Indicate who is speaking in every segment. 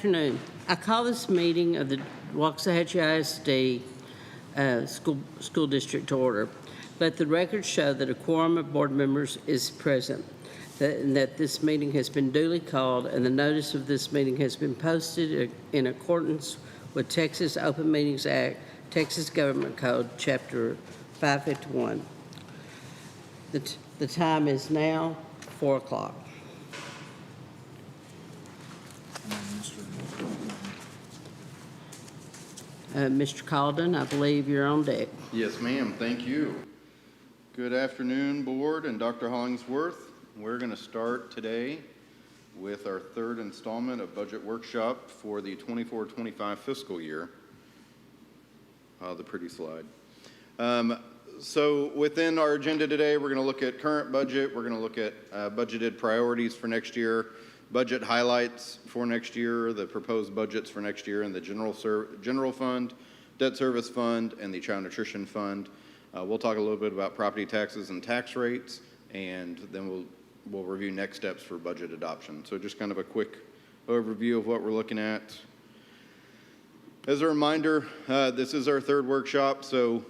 Speaker 1: afternoon. I call this meeting of the Waxahachie ISD School District to order. Let the record show that a quorum of board members is present, and that this meeting has been duly called, and the notice of this meeting has been posted in accordance with Texas Open Meetings Act, Texas Government Code, Chapter 551. The time is now 4 o'clock. Mr. Calden, I believe you're on deck.
Speaker 2: Yes, ma'am. Thank you. Good afternoon, board and Dr. Hollingsworth. We're going to start today with our third installment of budget workshop for the 24-25 fiscal year. The pretty slide. So within our agenda today, we're going to look at current budget. We're going to look at budgeted priorities for next year, budget highlights for next year, the proposed budgets for next year in the general fund, debt service fund, and the child nutrition fund. We'll talk a little bit about property taxes and tax rates, and then we'll review next steps for budget adoption. So just kind of a quick overview of what we're looking at. As a reminder, this is our third workshop, so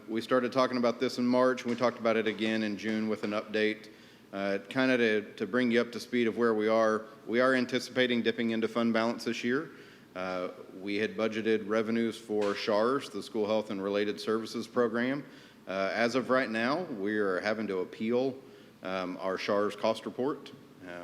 Speaker 2: we started talking about this in March, and we talked about it again in June with an update. Kind of to bring you up to speed of where we are anticipating dipping into fund balance this year. We had budgeted revenues for SHARS, the School Health and Related Services Program. As of right now, we are having to appeal our SHARS cost report.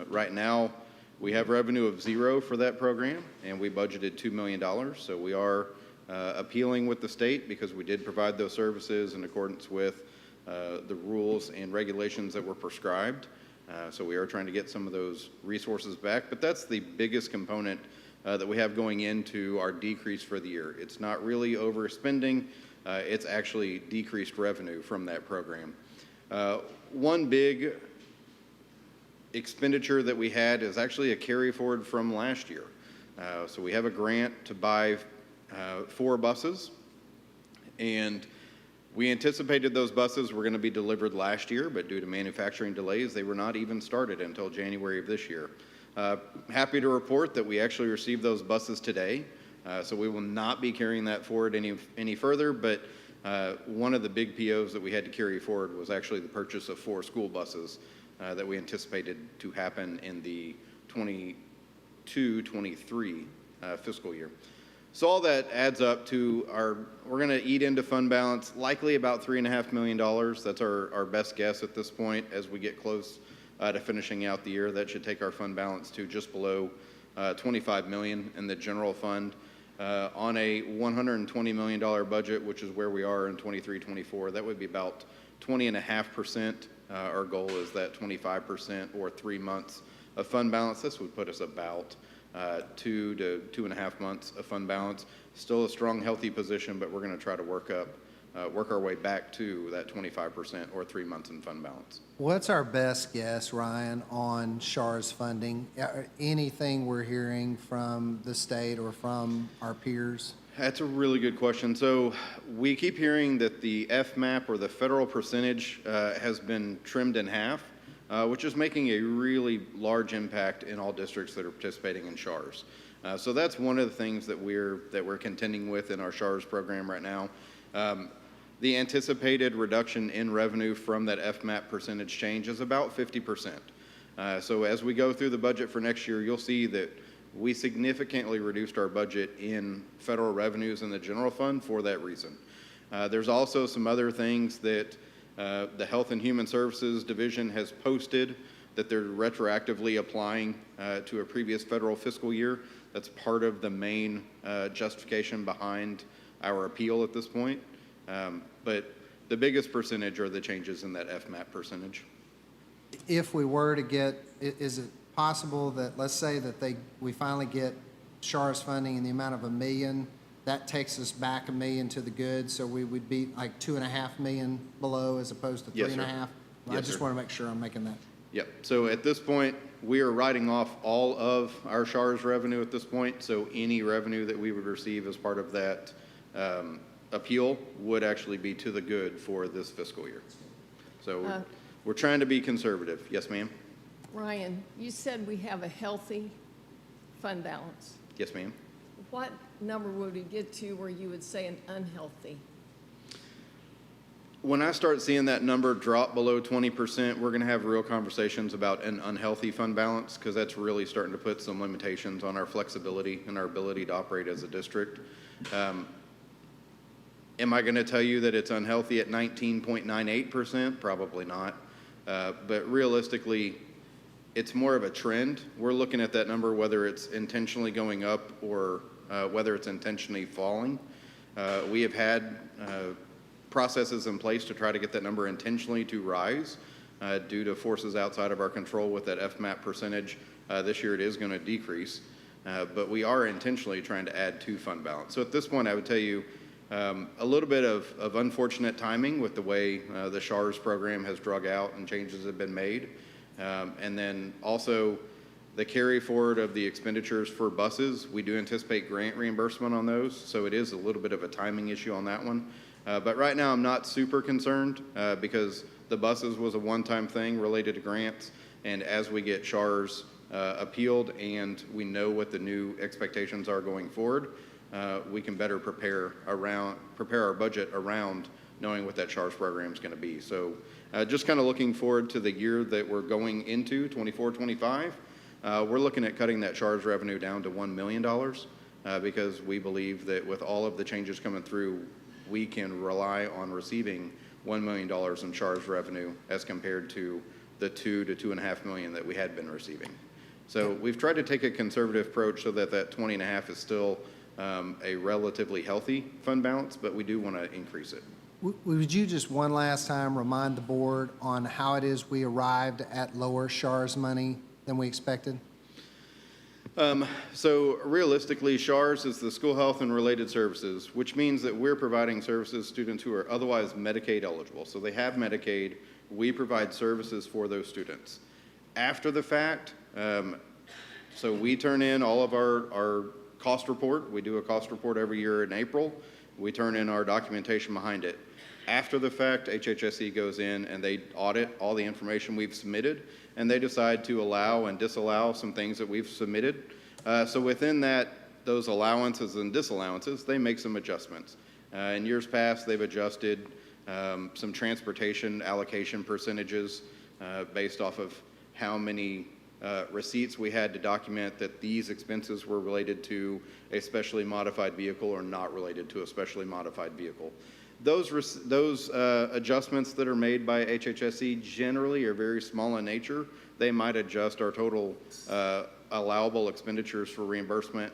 Speaker 2: Right now, we have revenue of $0 for that program, and we budgeted $2 million. So we are appealing with the state because we did provide those services in accordance with the rules and regulations that were prescribed. So we are trying to get some of those resources back, but that's the biggest component that we have going into our decrease for the year. It's not really overspending, it's actually decreased revenue from that program. One big expenditure that we had is actually a carry forward from last year. So we have a grant to buy 4 buses, and we anticipated those buses were going to be delivered last year, but due to manufacturing delays, they were not even started until January of this year. Happy to report that we actually received those buses today, so we will not be carrying that forward any further, but one of the big POs that we had to carry forward was actually the purchase of 4 school buses that we anticipated to happen in the 22-23 fiscal year. So all that adds up to we're going to eat into fund balance, likely about $3.5 million. That's our best guess at this point as we get close to finishing out the year. That should take our fund balance to just below $25 million in the general fund. On a $120 million budget, which is where we are in 23-24, that would be about 20.5%. Our goal is that 25% or 3 months of fund balance. This would put us about 2 to 2.5 months of fund balance. Still a strong, healthy position, but we're going to try to work our way back to that 25% or 3 months in fund balance.
Speaker 3: What's our best guess, Ryan, on SHARS funding? Anything we're hearing from the state or from our peers?
Speaker 2: That's a really good question. So we keep hearing that the FMAP or the federal percentage has been trimmed in half, which is making a really large impact in all districts that are participating in SHARS. So that's one of the things that we're contending with in our SHARS program right now. The anticipated reduction in revenue from that FMAP percentage change is about 50%. So as we go through the budget for next year, you'll see that we significantly reduced our budget in federal revenues in the general fund for that reason. There's also some other things that the Health and Human Services Division has posted that they're retroactively applying to a previous federal fiscal year. That's part of the main justification behind our appeal at this point. But the biggest percentage are the changes in that FMAP percentage.
Speaker 3: If we were to get, is it possible that, let's say that we finally get SHARS funding in the amount of $1 million, that takes us back $1 million to the good, so we would be like $2.5 million below as opposed to 3.5?
Speaker 2: Yes,
Speaker 3: I just want to make sure I'm making that.
Speaker 2: Yep. So at this point, we are writing off all of our SHARS revenue at this point. So any revenue that we would receive as part of that appeal would actually be to the good for this fiscal year. So we're trying to be conservative. Yes, ma'am.
Speaker 4: Ryan, you said we have a healthy fund balance.
Speaker 2: Yes, ma'am.
Speaker 4: What number would we get to where you would say an unhealthy?
Speaker 2: When I start seeing that number drop below 20%, we're going to have real conversations about an unhealthy fund balance, because that's really starting to put some limitations on our flexibility and our ability to operate as a district. Am I going to tell you that it's unhealthy at 19.98%? Probably not. But realistically, it's more of a trend. We're looking at that number, whether it's intentionally going up or whether it's intentionally falling. We have had processes in place to try to get that number intentionally to rise due to forces outside of our control with that FMAP percentage. This year it is going to decrease, but we are intentionally trying to add to fund balance. So at this point, I would tell you a little bit of unfortunate timing with the way the SHARS program has drug out and changes have been made. And then also the carry forward of the expenditures for buses. We do anticipate grant reimbursement on those, so it is a little bit of a timing issue on that one. But right now I'm not super concerned because the buses was a one-time thing related to grants, and as we get SHARS appealed and we know what the new expectations are going forward, we can better prepare our budget around knowing what that SHARS program is going to be. So just kind of looking forward to the year that we're going into, 24-25. We're looking at cutting that SHARS revenue down to $1 million because we believe that with all of the changes coming through, we can rely on receiving $1 million in SHARS revenue as compared to the $2 to $2.5 million that we had been receiving. So we've tried to take a conservative approach so that 20.5 is still a relatively healthy fund balance, but we do want to increase it.
Speaker 3: Would you just one last time remind the board on how it is we arrived at lower SHARS money than we expected?
Speaker 2: So realistically, SHARS is the school health and related services, which means that we're providing services to students who are otherwise Medicaid eligible. So they have Medicaid. We provide services for those students. After the fact, so we turn in all of our cost report. We do a cost report every year in April. We turn in our documentation behind it. After the fact, HHSE goes in and they audit all the information we've submitted, and they decide to allow and disallow some things that we've submitted. So within those allowances and disallowances, they make some adjustments. In years past, they've adjusted some transportation allocation percentages based off of how many receipts we had to document that these expenses were related to a specially modified vehicle or not related to a specially modified vehicle. Those adjustments that are made by HHSE generally are very small in nature. They might adjust our total allowable expenditures for reimbursement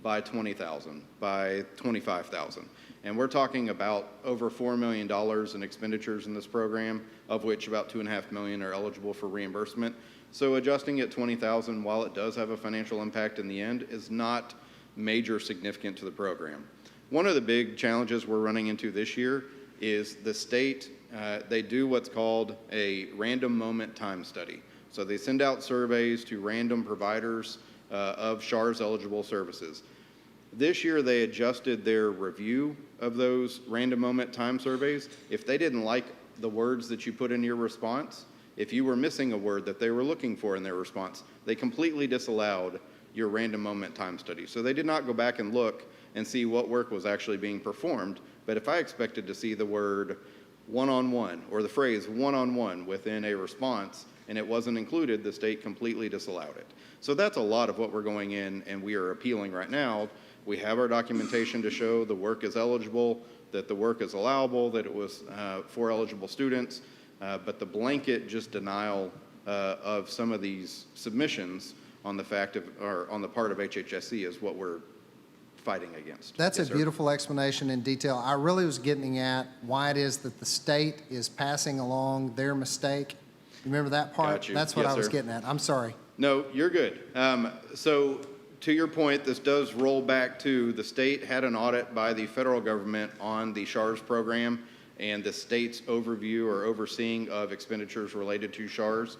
Speaker 2: by $20,000, by $25,000. And we're talking about over $4 million in expenditures in this program, of which about $2.5 million are eligible for reimbursement. So adjusting at $20,000, while it does have a financial impact in the end, is not major significant to the program. One of the big challenges we're running into this year is the state, they do what's called a random moment time study. So they send out surveys to random providers of SHARS eligible services. This year they adjusted their review of those random moment time surveys. If they didn't like the words that you put in your response, if you were missing a word that they were looking for in their response, they completely disallowed your random moment time study. So they did not go back and look and see what work was actually being performed. But if I expected to see the word one-on-one or the phrase one-on-one within a response and it wasn't included, the state completely disallowed it. So that's a lot of what we're going in and we are appealing right now. We have our documentation to show the work is eligible, that the work is allowable, that it was for eligible students, but the blanket just denial of some of these submissions on the fact of, or on the part of HHSE is what we're fighting against.
Speaker 3: That's
Speaker 2: Yes,
Speaker 3: a
Speaker 2: sir.
Speaker 3: beautiful explanation in detail. I really was getting at why it is that the state is passing along their mistake. Remember that part?
Speaker 2: Got you.
Speaker 3: That's what
Speaker 2: Yes,
Speaker 3: I was
Speaker 2: sir.
Speaker 3: getting at. I'm sorry.
Speaker 2: No, you're good. So to your point, this does roll back to the state had an audit by the federal government on the SHARS program and the state's overview or overseeing of expenditures related to SHARS.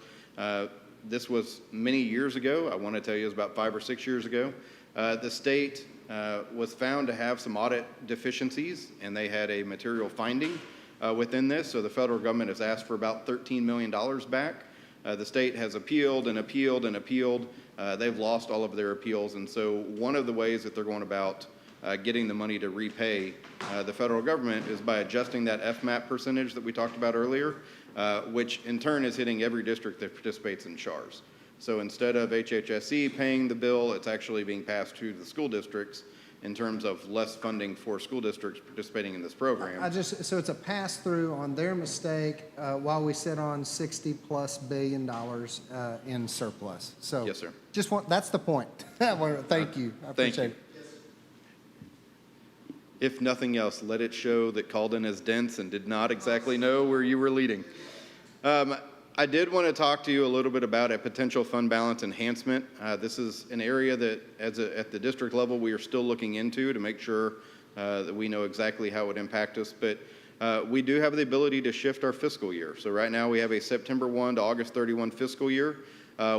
Speaker 2: This was many years ago. I want to tell you it was about 5 or 6 years ago. The state was found to have some audit deficiencies, and they had a material finding within this. So the federal government has asked for about $13 million back. The state has appealed and appealed and appealed. They've lost all of their appeals, and so one of the ways that they're going about getting the money to repay the federal government is by adjusting that FMAP percentage that we talked about earlier, which in turn is hitting every district that participates in SHARS. So instead of HHSE paying the bill, it's actually being passed to the school districts in terms of less funding for school districts participating in this program.
Speaker 3: So it's a pass-through on their mistake while we sit on $60+ billion in surplus. So
Speaker 2: Yes, sir.
Speaker 3: that's the point. Thank you. I
Speaker 2: Thank
Speaker 3: appreciate
Speaker 2: you. If nothing else, let it show that Calden is dense and did not exactly know where you were leading. I did want to talk to you a little bit about a potential fund balance enhancement. This is an area that, at the district level, we are still looking into to make sure that we know exactly how it would impact us. But we do have the ability to shift our fiscal year. So right now we have a September 1 to August 31 fiscal year.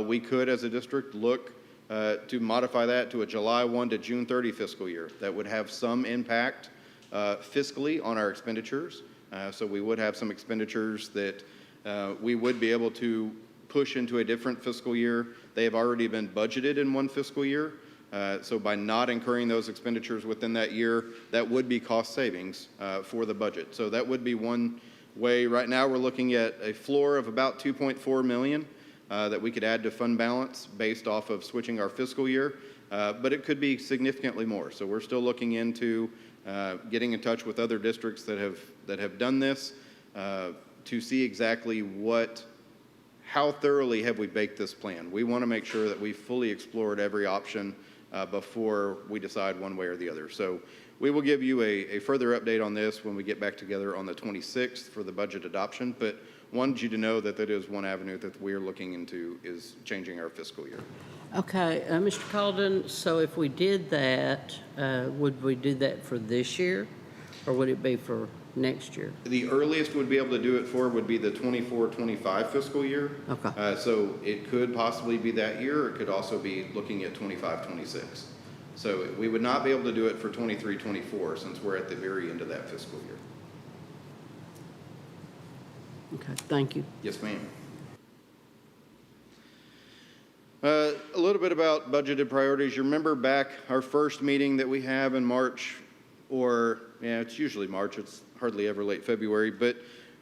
Speaker 2: We could, as a district, look to modify that to a July 1 to June 30 fiscal year. That would have some impact fiscally on our expenditures. So we would have some expenditures that we would be able to push into a different fiscal year. They have already been budgeted in one fiscal year. So by not incurring those expenditures within that year, that would be cost savings for the budget. So that would be one way. Right now, we're looking at a floor of about $2.4 million that we could add to fund balance based off of switching our fiscal year. But it could be significantly more. So we're still looking into getting in touch with other districts that have done this to see exactly how thoroughly have we baked this plan. We want to make sure that we've fully explored every option before we decide one way or the other. So we will give you a further update on this when we get back together on the 26th for the budget adoption, but wanted you to know that that is one avenue that we are looking into, is changing our fiscal year.
Speaker 1: Okay, Mr. Calden, so if we did that, would we do that for this year, or would it be for next year?
Speaker 2: The earliest we'd be able to do it for would be the 24-25 fiscal year.
Speaker 1: Okay.
Speaker 2: So it could possibly be that year, or it could also be looking at 25-26. So we would not be able to do it for 23-24 since we're at the very end of that fiscal year.
Speaker 1: Okay, thank you.
Speaker 2: Yes, ma'am. A little bit about budgeted priorities. You remember back our first meeting that we have in March, it's usually March, it's hardly ever late February, but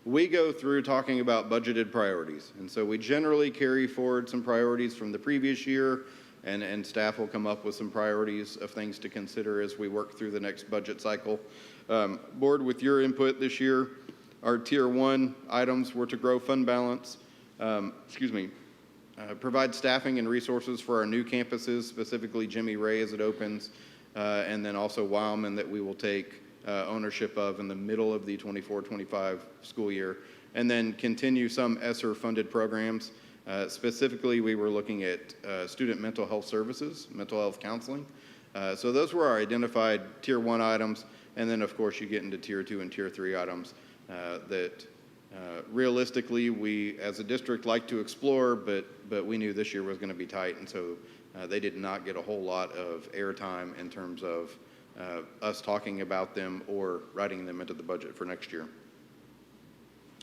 Speaker 2: we go through talking about budgeted priorities. And so we generally carry forward some priorities from the previous year, and staff will come up with some priorities of things to consider as we work through the next budget cycle. Board, with your input this year, our Tier 1 items were to grow fund balance, provide staffing and resources for our new campuses, specifically Jimmy Ray as it opens, and then also Wildman that we will take ownership of in the middle of the 24-25 school year, and then continue some ESSER-funded programs. Specifically, we were looking at student mental health services, mental health counseling. So those were our identified Tier 1 items, and then, of course, you get into Tier 2 and Tier 3 items that realistically we, as a district, like to explore, but we knew this year was going to be tight, and so they did not get a whole lot of airtime in terms of us talking about them or writing them into the budget for next year.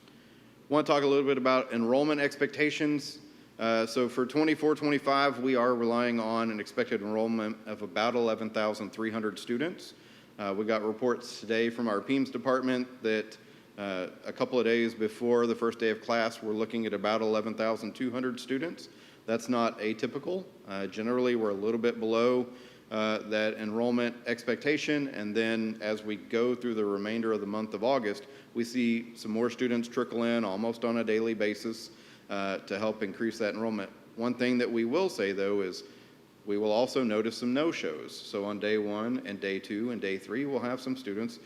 Speaker 2: I want to talk a little bit about enrollment expectations. So for 24-25, we are relying on an expected enrollment of about 11,300 students. We got reports today from our PEMS department that a couple of days before the first day of class, we're looking at about 11,200 students. That's not atypical. Generally, we're a little bit below that enrollment expectation, and then as we go through the remainder of the month of August, we see some more students trickle in almost on a daily basis to help increase that enrollment. One thing that we will say, though, is we will also notice some no-shows. So on day 1 and day 2 and day 3, we'll have some students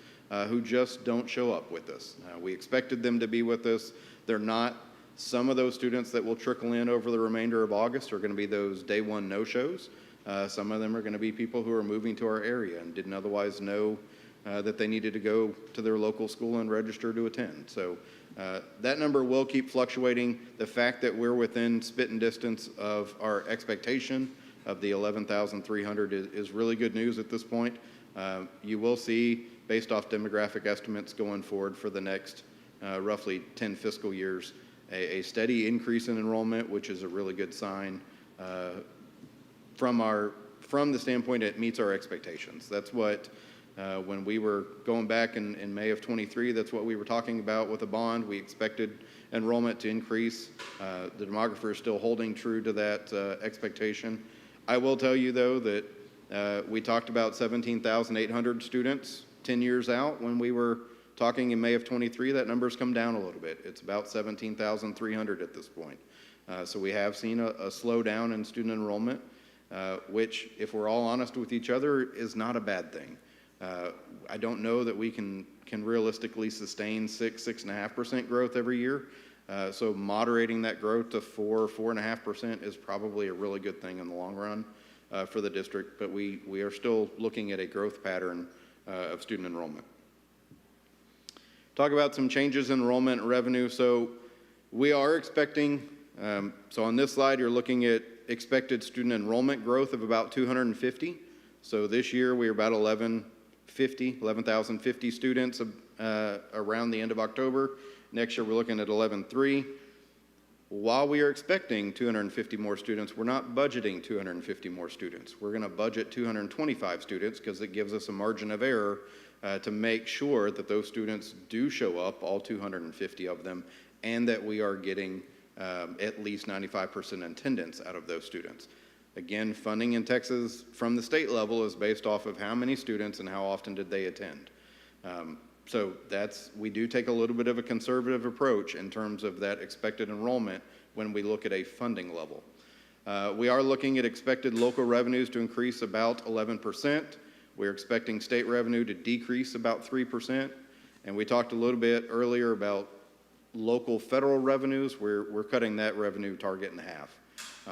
Speaker 2: who just don't show up with us. We expected them to be with us. They're not. Some of those students that will trickle in over the remainder of August are going to be those day 1 no-shows. Some of them are going to be people who are moving to our area and didn't otherwise know that they needed to go to their local school and register to attend. So that number will keep fluctuating. The fact that we're within spitting distance of our expectation of the 11,300 is really good news at this point. You will see, based off demographic estimates going forward for the next roughly 10 fiscal years, a steady increase in enrollment, which is a really good sign from the standpoint it meets our expectations. That's what, when we were going back in May of 23, that's what we were talking about with a bond. We expected enrollment to increase. The demographer is still holding true to that expectation. I will tell you, though, that we talked about 17,800 students 10 years out. When we were talking in May of 23, that number's come down a little bit. It's about 17,300 at this point. So we have seen a slowdown in student enrollment, which, if we're all honest with each other, is not a bad thing. I don't know that we can realistically sustain 6.5% growth every year. So moderating that growth to 4.5% is probably a really good thing in the long run for the district, but we are still looking at a growth pattern of student enrollment. Talk about some changes in enrollment and revenue. So we are expecting, so on this slide, you're looking at expected student enrollment growth of about 250. So this year we are about 11,050 students around the end of October. Next year we're looking at 11,300. While we are expecting 250 more students, we're not budgeting 250 more students. We're going to budget 225 students because it gives us a margin of error to make sure that those students do show up, all 250 of them, and that we are getting at least 95% attendance out of those students. Again, funding in Texas from the state level is based off of how many students and how often did they attend. So we do take a little bit of a conservative approach in terms of that expected enrollment when we look at a funding level. We are looking at expected local revenues to increase about 11%. We're expecting state revenue to decrease about 3%. And we talked a little bit earlier about local federal revenues. We're cutting that revenue target in half.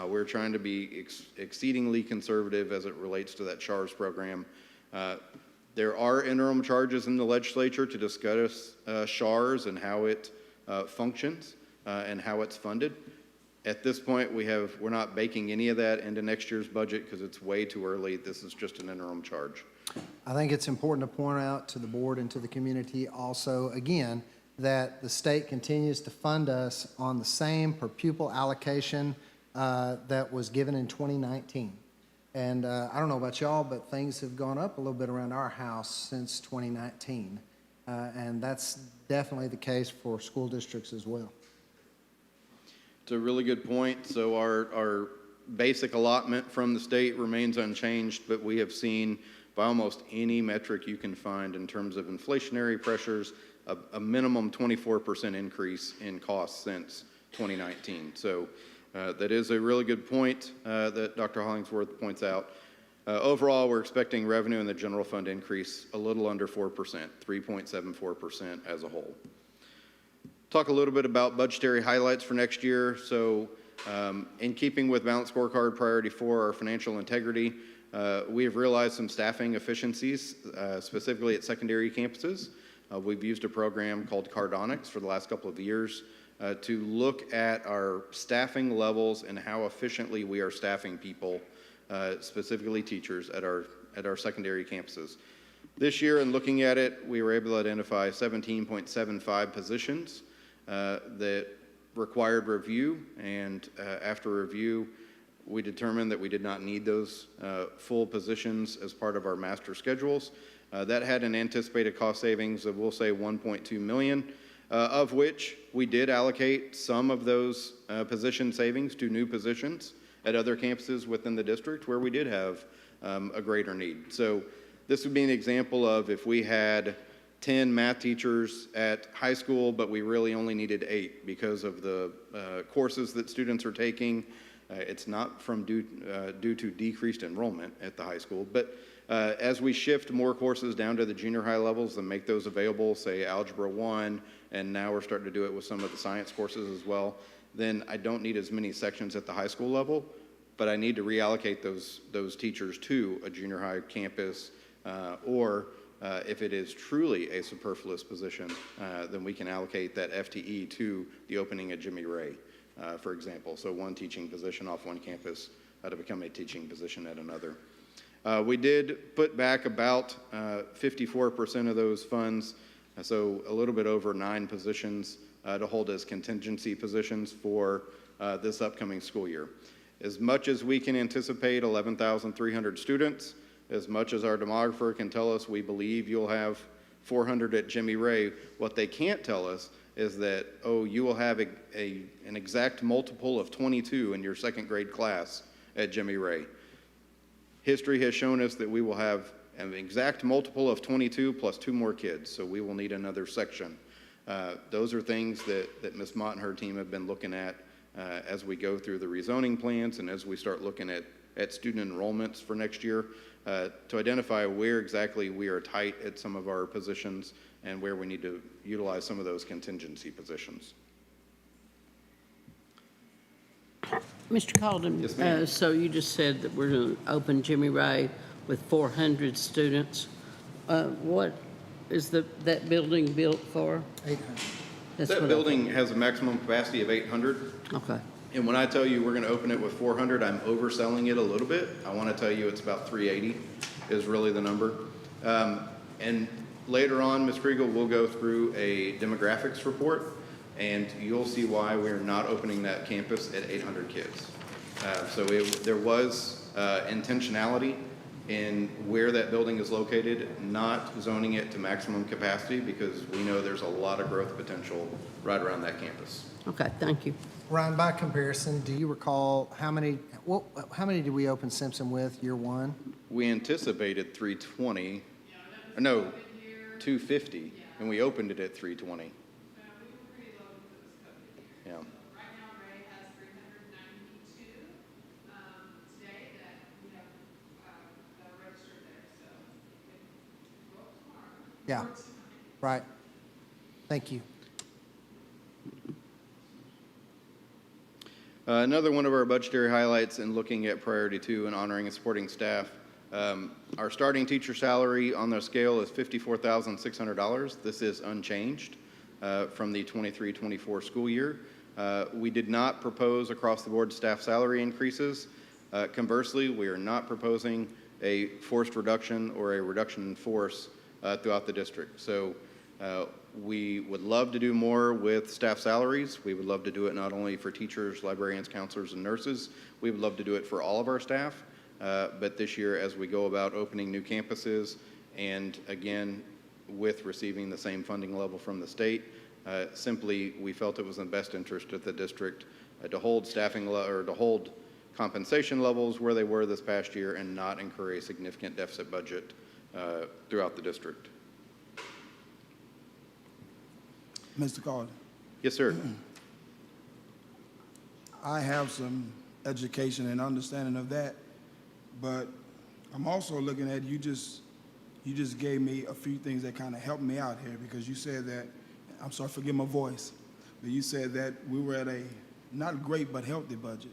Speaker 2: We're trying to be exceedingly conservative as it relates to that CHARS program. There are interim charges in the legislature to discuss CHARS and how it functions and how it's funded. At this point, we're not baking any of that into next year's budget because it's way too early. This is just an interim charge.
Speaker 3: I think it's important to point out to the board and to the community also, again, that the state continues to fund us on the same per pupil allocation that was given in 2019. And I don't know about y'all, but things have gone up a little bit around our house since 2019. And that's definitely the case for school districts as well.
Speaker 2: It's a really good point. So our basic allotment from the state remains unchanged, but we have seen by almost any metric you can find in terms of inflationary pressures, a minimum 24% increase in costs since 2019. So that is a really good point that Dr. Hollingsworth points out. Overall, we're expecting revenue in the general fund increase a little under 4%, 3.74% as a whole. Talk a little bit about budgetary highlights for next year. So in keeping with Balanced Scorecard Priority 4, our financial integrity, we have realized some staffing efficiencies, specifically at secondary campuses. We've used a program called Cardonics for the last couple of years to look at our staffing levels and how efficiently we are staffing people, specifically teachers at our secondary campuses. This year, in looking at it, we were able to identify 17.75 positions that required review, and after review, we determined that we did not need those full positions as part of our master schedules. That had an anticipated cost savings of, we'll say, $1.2 million, of which we did allocate some of those position savings to new positions at other campuses within the district where we did have a greater need. So this would be an example of if we had 10 math teachers at high school, but we really only needed 8 because of the courses that students are taking. It's not from due to decreased enrollment at the high school, but as we shift more courses down to the junior high levels and make those available, say Algebra 1, and now we're starting to do it with some of the science courses as well, then I don't need as many sections at the high school level, but I need to reallocate those teachers to a junior high campus, or if it is truly a superfluous position, then we can allocate that FTE to the opening at Jimmy Ray, for example. So one teaching position off one campus to become a teaching position at another. We did put back about 54% of those funds, so a little bit over 9 positions to hold as contingency positions for this upcoming school year. As much as we can anticipate 11,300 students, as much as our demographer can tell us we believe you'll have 400 at Jimmy Ray, what they can't tell us is that, oh, you will have an exact multiple of 22 in your second grade class at Jimmy Ray. History has shown us that we will have an exact multiple of 22 plus 2 more kids, so we will need another section. Those are things that Ms. Mott and her team have been looking at as we go through the rezoning plans and as we start looking at student enrollments for next year to identify where exactly we are tight at some of our positions and where we need to utilize some of those contingency positions.
Speaker 1: Mr. Calden?
Speaker 2: Yes, ma'am.
Speaker 1: So you just said that we're going to open Jimmy Ray with 400 students. What is that building built for?
Speaker 3: 800.
Speaker 1: That's
Speaker 2: That
Speaker 1: what I-
Speaker 2: building has a maximum capacity of 800.
Speaker 1: Okay.
Speaker 2: And when I tell you we're going to open it with 400, I'm overselling it a little bit. I want to tell you it's about 380 is really the number. And later on, Ms. Kriegel will go through a demographics report, and you'll see why we're not opening that campus at 800 kids. There was intentionality in where that building is located, not zoning it to maximum capacity because we know there's a lot of growth potential right around that campus.
Speaker 1: Okay, thank you.
Speaker 3: Ryan, by comparison, do you recall how many did we open Simpson with year one?
Speaker 2: We anticipated 320, no, 250, and we opened it at 320. Yeah.
Speaker 5: Right now, Ray has 392 today that we have that are registered there, so we can go tomorrow.
Speaker 3: Yeah, right. Thank you.
Speaker 2: Another one of our budgetary highlights in looking at priority 2 and honoring and supporting staff, our starting teacher salary on the scale is $54,600. This is unchanged from the 23-24 school year. We did not propose across the board staff salary increases. Conversely, we are not proposing a forced reduction or a reduction in force throughout the district. So we would love to do more with staff salaries. We would love to do it not only for teachers, librarians, counselors, and nurses. We would love to do it for all of our staff. But this year, as we go about opening new campuses, and again, with receiving the same funding level from the state, simply we felt it was in the best interest of the district to hold to hold compensation levels where they were this past year and not incur a significant deficit budget throughout the district.
Speaker 6: Mr. Carter,
Speaker 2: Yes, sir.
Speaker 6: I have some education and understanding of that, but I'm also looking at you just gave me a few things that kind of helped me out here because you said that, I'm sorry, forgive my voice, but you said that we were at a not great but healthy budget.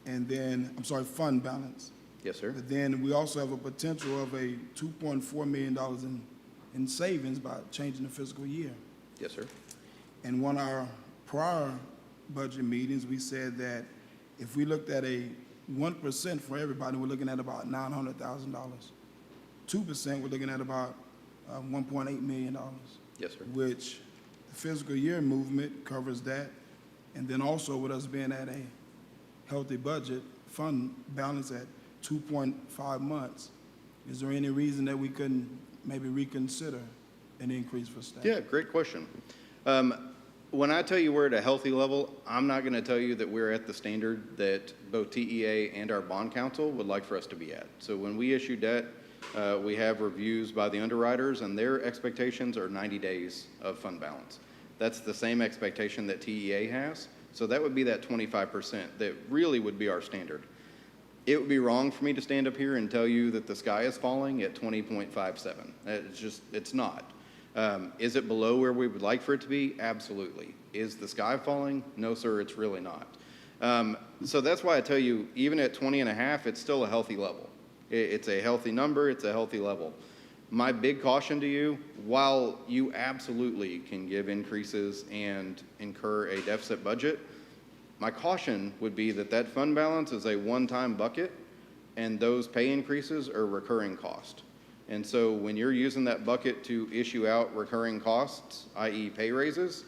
Speaker 6: And then, I'm sorry, fund balance.
Speaker 2: Yes, sir.
Speaker 6: But then we also have a potential of a $2.4 million in savings by changing the fiscal year.
Speaker 2: Yes, sir.
Speaker 6: In one of our prior budget meetings, we said that if we looked at a 1% for everybody, we're looking at about $900,000. 2%, we're looking at about $1.8 million.
Speaker 2: Yes, sir.
Speaker 6: Which the fiscal year movement covers that. And then also with us being at a healthy budget, fund balance at 2.5 months, is there any reason that we couldn't maybe reconsider an increase for staff?
Speaker 2: Yeah, great question. When I tell you we're at a healthy level, I'm not going to tell you that we're at the standard that both TEA and our bond counsel would like for us to be at. So when we issue debt, we have reviews by the underwriters, and their expectations are 90 days of fund balance. That's the same expectation that TEA has. So that would be that 25% that really would be our standard. It would be wrong for me to stand up here and tell you that the sky is falling at 20.57. It's not. Is it below where we would like for it to be? Absolutely. Is the sky falling? No, sir, it's really not. So that's why I tell you, even at 20.5, it's still a healthy level. It's a healthy number, it's a healthy level. My big caution to you, while you absolutely can give increases and incur a deficit budget, my caution would be that that fund balance is a one-time bucket, and those pay increases are recurring cost. And so when you're using that bucket to issue out recurring costs, i.e. pay raises,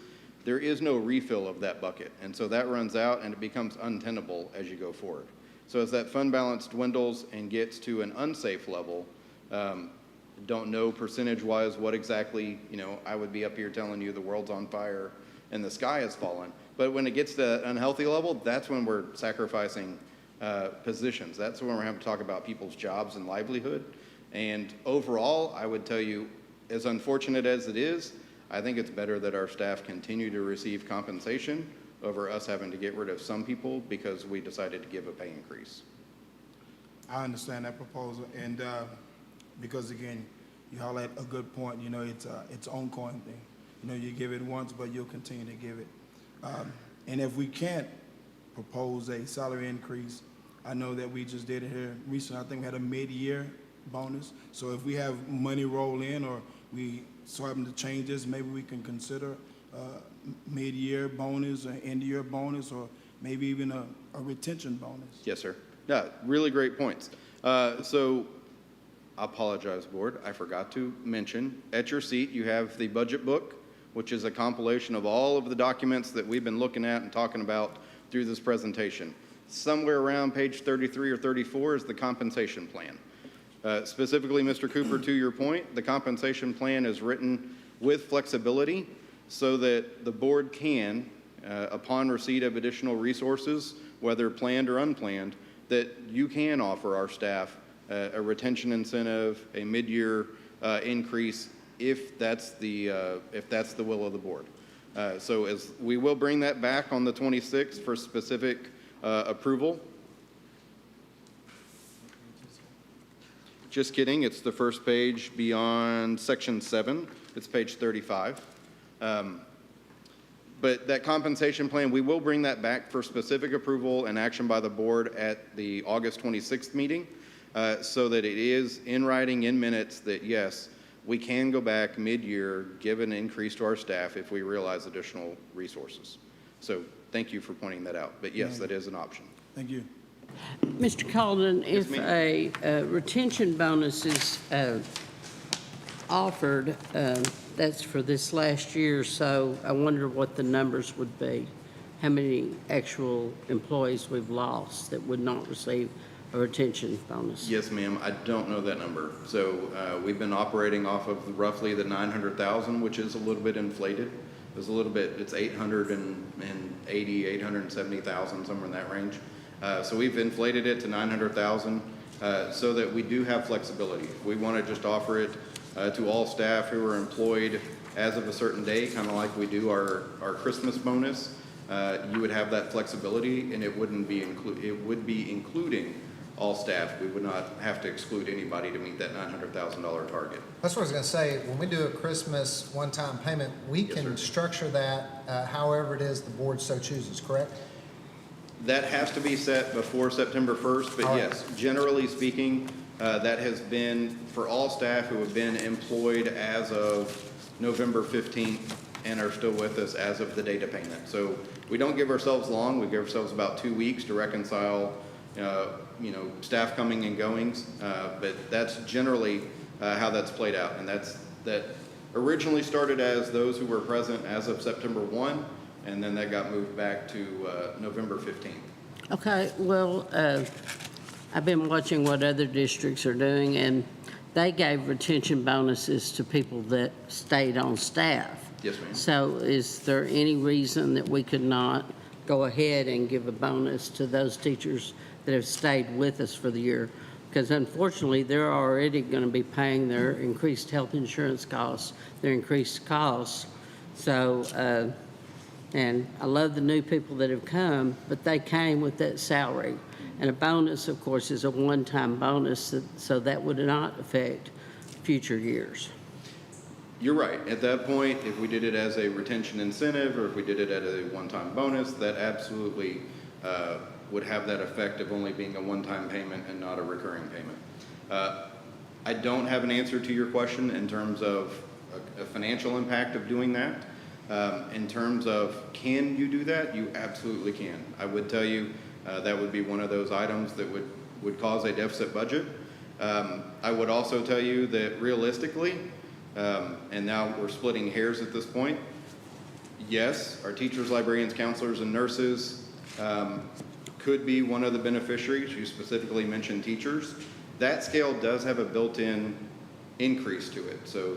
Speaker 2: there is no refill of that bucket. And so that runs out and it becomes untenable as you go forward. So as that fund balance dwindles and gets to an unsafe level, don't know percentage-wise what exactly, I would be up here telling you the world's on fire and the sky has fallen. But when it gets to an unhealthy level, that's when we're sacrificing positions. That's when we're having to talk about people's jobs and livelihood. And overall, I would tell you, as unfortunate as it is, I think it's better that our staff continue to receive compensation over us having to get rid of some people because we decided to give a pay increase.
Speaker 6: I understand that proposal, and because again, you highlight a good point. It's ongoing thing. You give it once, but you'll continue to give it. And if we can't propose a salary increase, I know that we just did it here recently. I think we had a mid-year bonus. So if we have money roll in, or we starting to change this, maybe we can consider mid-year bonus, or end-year bonus, or maybe even a retention bonus.
Speaker 2: Yes, sir. Yeah, really great points. So I apologize, board. I forgot to mention, at your seat, you have the budget book, which is a compilation of all of the documents that we've been looking at and talking about through this presentation. Somewhere around page 33 or 34 is the compensation plan. Specifically, Mr. Cooper, to your point, the compensation plan is written with flexibility so that the board can, upon receipt of additional resources, whether planned or unplanned, that you can offer our staff a retention incentive, a mid-year increase, if that's the will of the board. So as we will bring that back on the 26th for specific approval. Just kidding, it's the first page beyond section 7. It's page 35. But that compensation plan, we will bring that back for specific approval and action by the board at the August 26th meeting, so that it is in writing, in minutes, that yes, we can go back mid-year, give an increase to our staff if we realize additional resources. So thank you for pointing that out. But yes, that is an option.
Speaker 6: Thank you.
Speaker 1: Mr. Calden, if
Speaker 2: ma'am.
Speaker 1: a retention bonus is offered, that's for this last year, so I wonder what the numbers would be. How many actual employees we've lost that would not receive a retention bonus?
Speaker 2: Yes, ma'am. I don't know that number. So we've been operating off of roughly the 900,000, which is a little bit inflated. It's 880, 870,000, somewhere in that range. So we've inflated it to 900,000 so that we do have flexibility. If we want to just offer it to all staff who are employed as of a certain day, kind of like we do our Christmas bonus, you would have that flexibility, and it would be including all staff. We would not have to exclude anybody to meet that $900,000 target.
Speaker 3: That's what I was gonna say, when we do a Christmas one-time payment, we
Speaker 2: Yes,
Speaker 3: can
Speaker 2: sir.
Speaker 3: structure that however it is the board so chooses, correct?
Speaker 2: That has to be set before September 1st, but
Speaker 3: All right.
Speaker 2: yes, generally speaking, that has been for all staff who have been employed as of November 15th and are still with us as of the date of payment. So we don't give ourselves long. We give ourselves about 2 weeks to reconcile, staff coming and goings. But that's generally how that's played out. And that originally started as those who were present as of September 1, and then that got moved back to November 15th.
Speaker 1: Okay, well, I've been watching what other districts are doing, and they gave retention bonuses to people that stayed on staff.
Speaker 2: Yes, ma'am.
Speaker 1: So is there any reason that we could not go ahead and give a bonus to those teachers that have stayed with us for the year? Because unfortunately, they're already going to be paying their increased health insurance costs, their increased costs. So, and I love the new people that have come, but they came with that salary. And a bonus, of course, is a one-time bonus, so that would not affect future years.
Speaker 2: You're right. At that point, if we did it as a retention incentive or if we did it as a one-time bonus, that absolutely would have that effect of only being a one-time payment and not a recurring payment. I don't have an answer to your question in terms of a financial impact of doing that. In terms of can you do that, you absolutely can. I would tell you that would be one of those items that would cause a deficit budget. I would also tell you that realistically, and now we're splitting hairs at this point, Yes, our teachers, librarians, counselors, and nurses could be one of the beneficiaries. You specifically mentioned teachers. That scale does have a built-in increase to it. So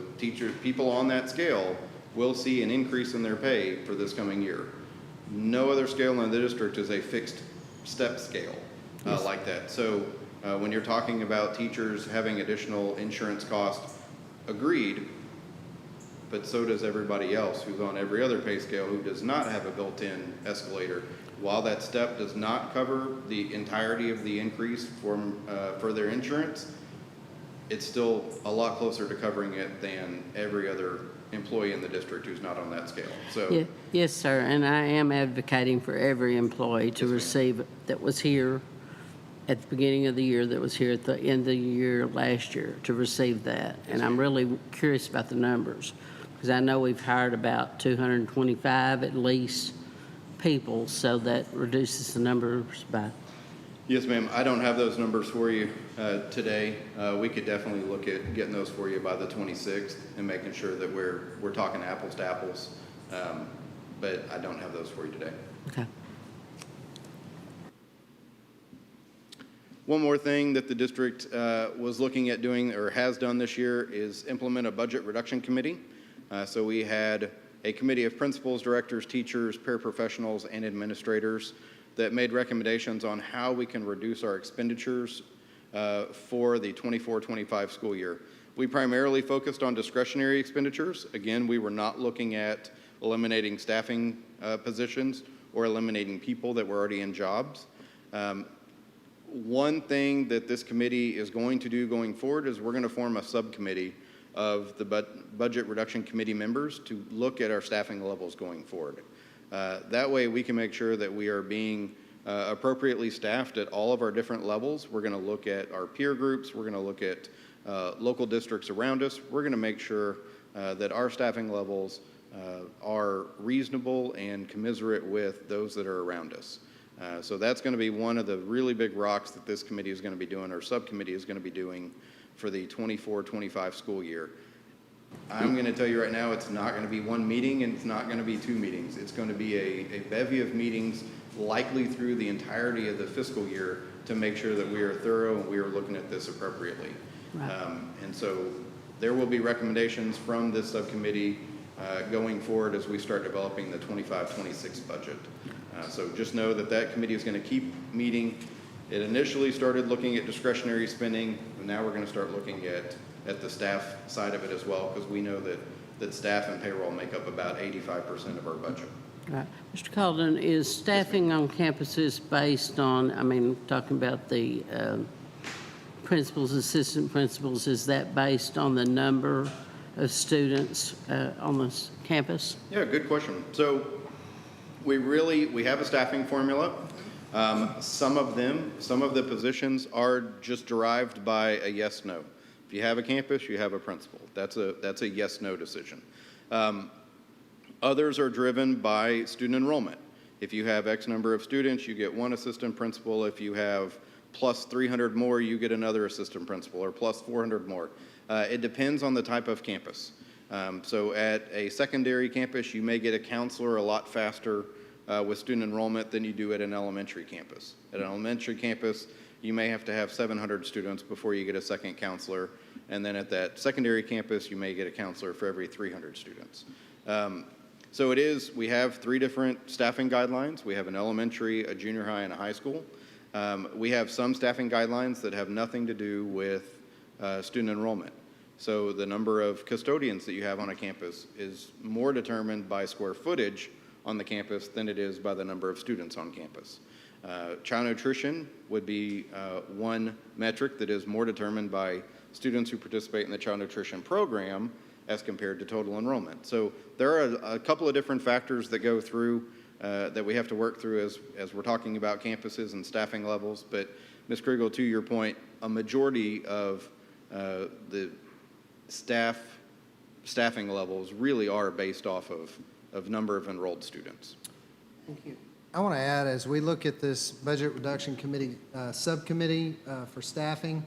Speaker 2: people on that scale will see an increase in their pay for this coming year. No other scale in the district is a fixed step scale like that. So when you're talking about teachers having additional insurance costs, agreed, but so does everybody else who's on every other pay scale who does not have a built-in escalator. While that step does not cover the entirety of the increase for their insurance, it's still a lot closer to covering it than every other employee in the district who's not on that scale. So,
Speaker 1: Yes, sir, and I am advocating for every employee to
Speaker 2: Yes, ma'am.
Speaker 1: receive that was here at the beginning of the year, that was here at the end of the year last year, to receive that. And I'm really curious about the numbers, because I know we've hired about 225 at least people, so that reduces the numbers by.
Speaker 2: yes, ma'am. I don't have those numbers for you today. We could definitely look at getting those for you by the 26th and making sure that we're talking apples to apples. But I don't have those for you today.
Speaker 1: Okay.
Speaker 2: One more thing that the district was looking at doing or has done this year is implement a budget reduction committee. So we had a committee of principals, directors, teachers, paraprofessionals, and administrators that made recommendations on how we can reduce our expenditures for the 24-25 school year. We primarily focused on discretionary expenditures. Again, we were not looking at eliminating staffing positions or eliminating people that were already in jobs. One thing that this committee is going to do going forward is we're going to form a subcommittee of the budget reduction committee members to look at our staffing levels going forward. That way we can make sure that we are being appropriately staffed at all of our different levels. We're going to look at our peer groups. We're going to look at local districts around us. We're going to make sure that our staffing levels are reasonable and commensurate with those that are around us. So that's going to be one of the really big rocks that this committee is going to be doing, or subcommittee is going to be doing for the 24-25 school year. I'm going to tell you right now, it's not going to be one meeting and it's not going to be two meetings. It's going to be a bevy of meetings, likely through the entirety of the fiscal year, to make sure that we are thorough and we are looking at this appropriately.
Speaker 1: Right.
Speaker 2: And so there will be recommendations from this subcommittee going forward as we start developing the 25-26 budget. So just know that that committee is going to keep meeting. It initially started looking at discretionary spending, and now we're going to start looking at the staff side of it as well, because we know that staff and payroll make up about 85% of our budget.
Speaker 1: Right. Mr. Calden, is staffing on campuses based on, talking about the principals, assistant principals, is that based on the number of students on this campus?
Speaker 2: Yeah, good question. So we have a staffing formula. Some of the positions are just derived by a yes/no. If you have a campus, you have a principal. That's a yes/no decision. Others are driven by student enrollment. If you have X number of students, you get one assistant principal. If you have plus 300 more, you get another assistant principal, or plus 400 more. It depends on the type of campus. So at a secondary campus, you may get a counselor a lot faster with student enrollment than you do at an elementary campus. At an elementary campus, you may have to have 700 students before you get a second counselor. And then at that secondary campus, you may get a counselor for every 300 students. So we have 3 different staffing guidelines. We have an elementary, a junior high, and a high school. We have some staffing guidelines that have nothing to do with student enrollment. So the number of custodians that you have on a campus is more determined by square footage on the campus than it is by the number of students on campus. Child nutrition would be one metric that is more determined by students who participate in the child nutrition program as compared to total enrollment. So there are a couple of different factors that go through that we have to work through as we're talking about campuses and staffing levels. But Ms. Kriegel, to your point, a majority of the staffing levels really are based off of number of enrolled students.
Speaker 3: Thank you. I want to add, as we look at this budget reduction committee, subcommittee for staffing,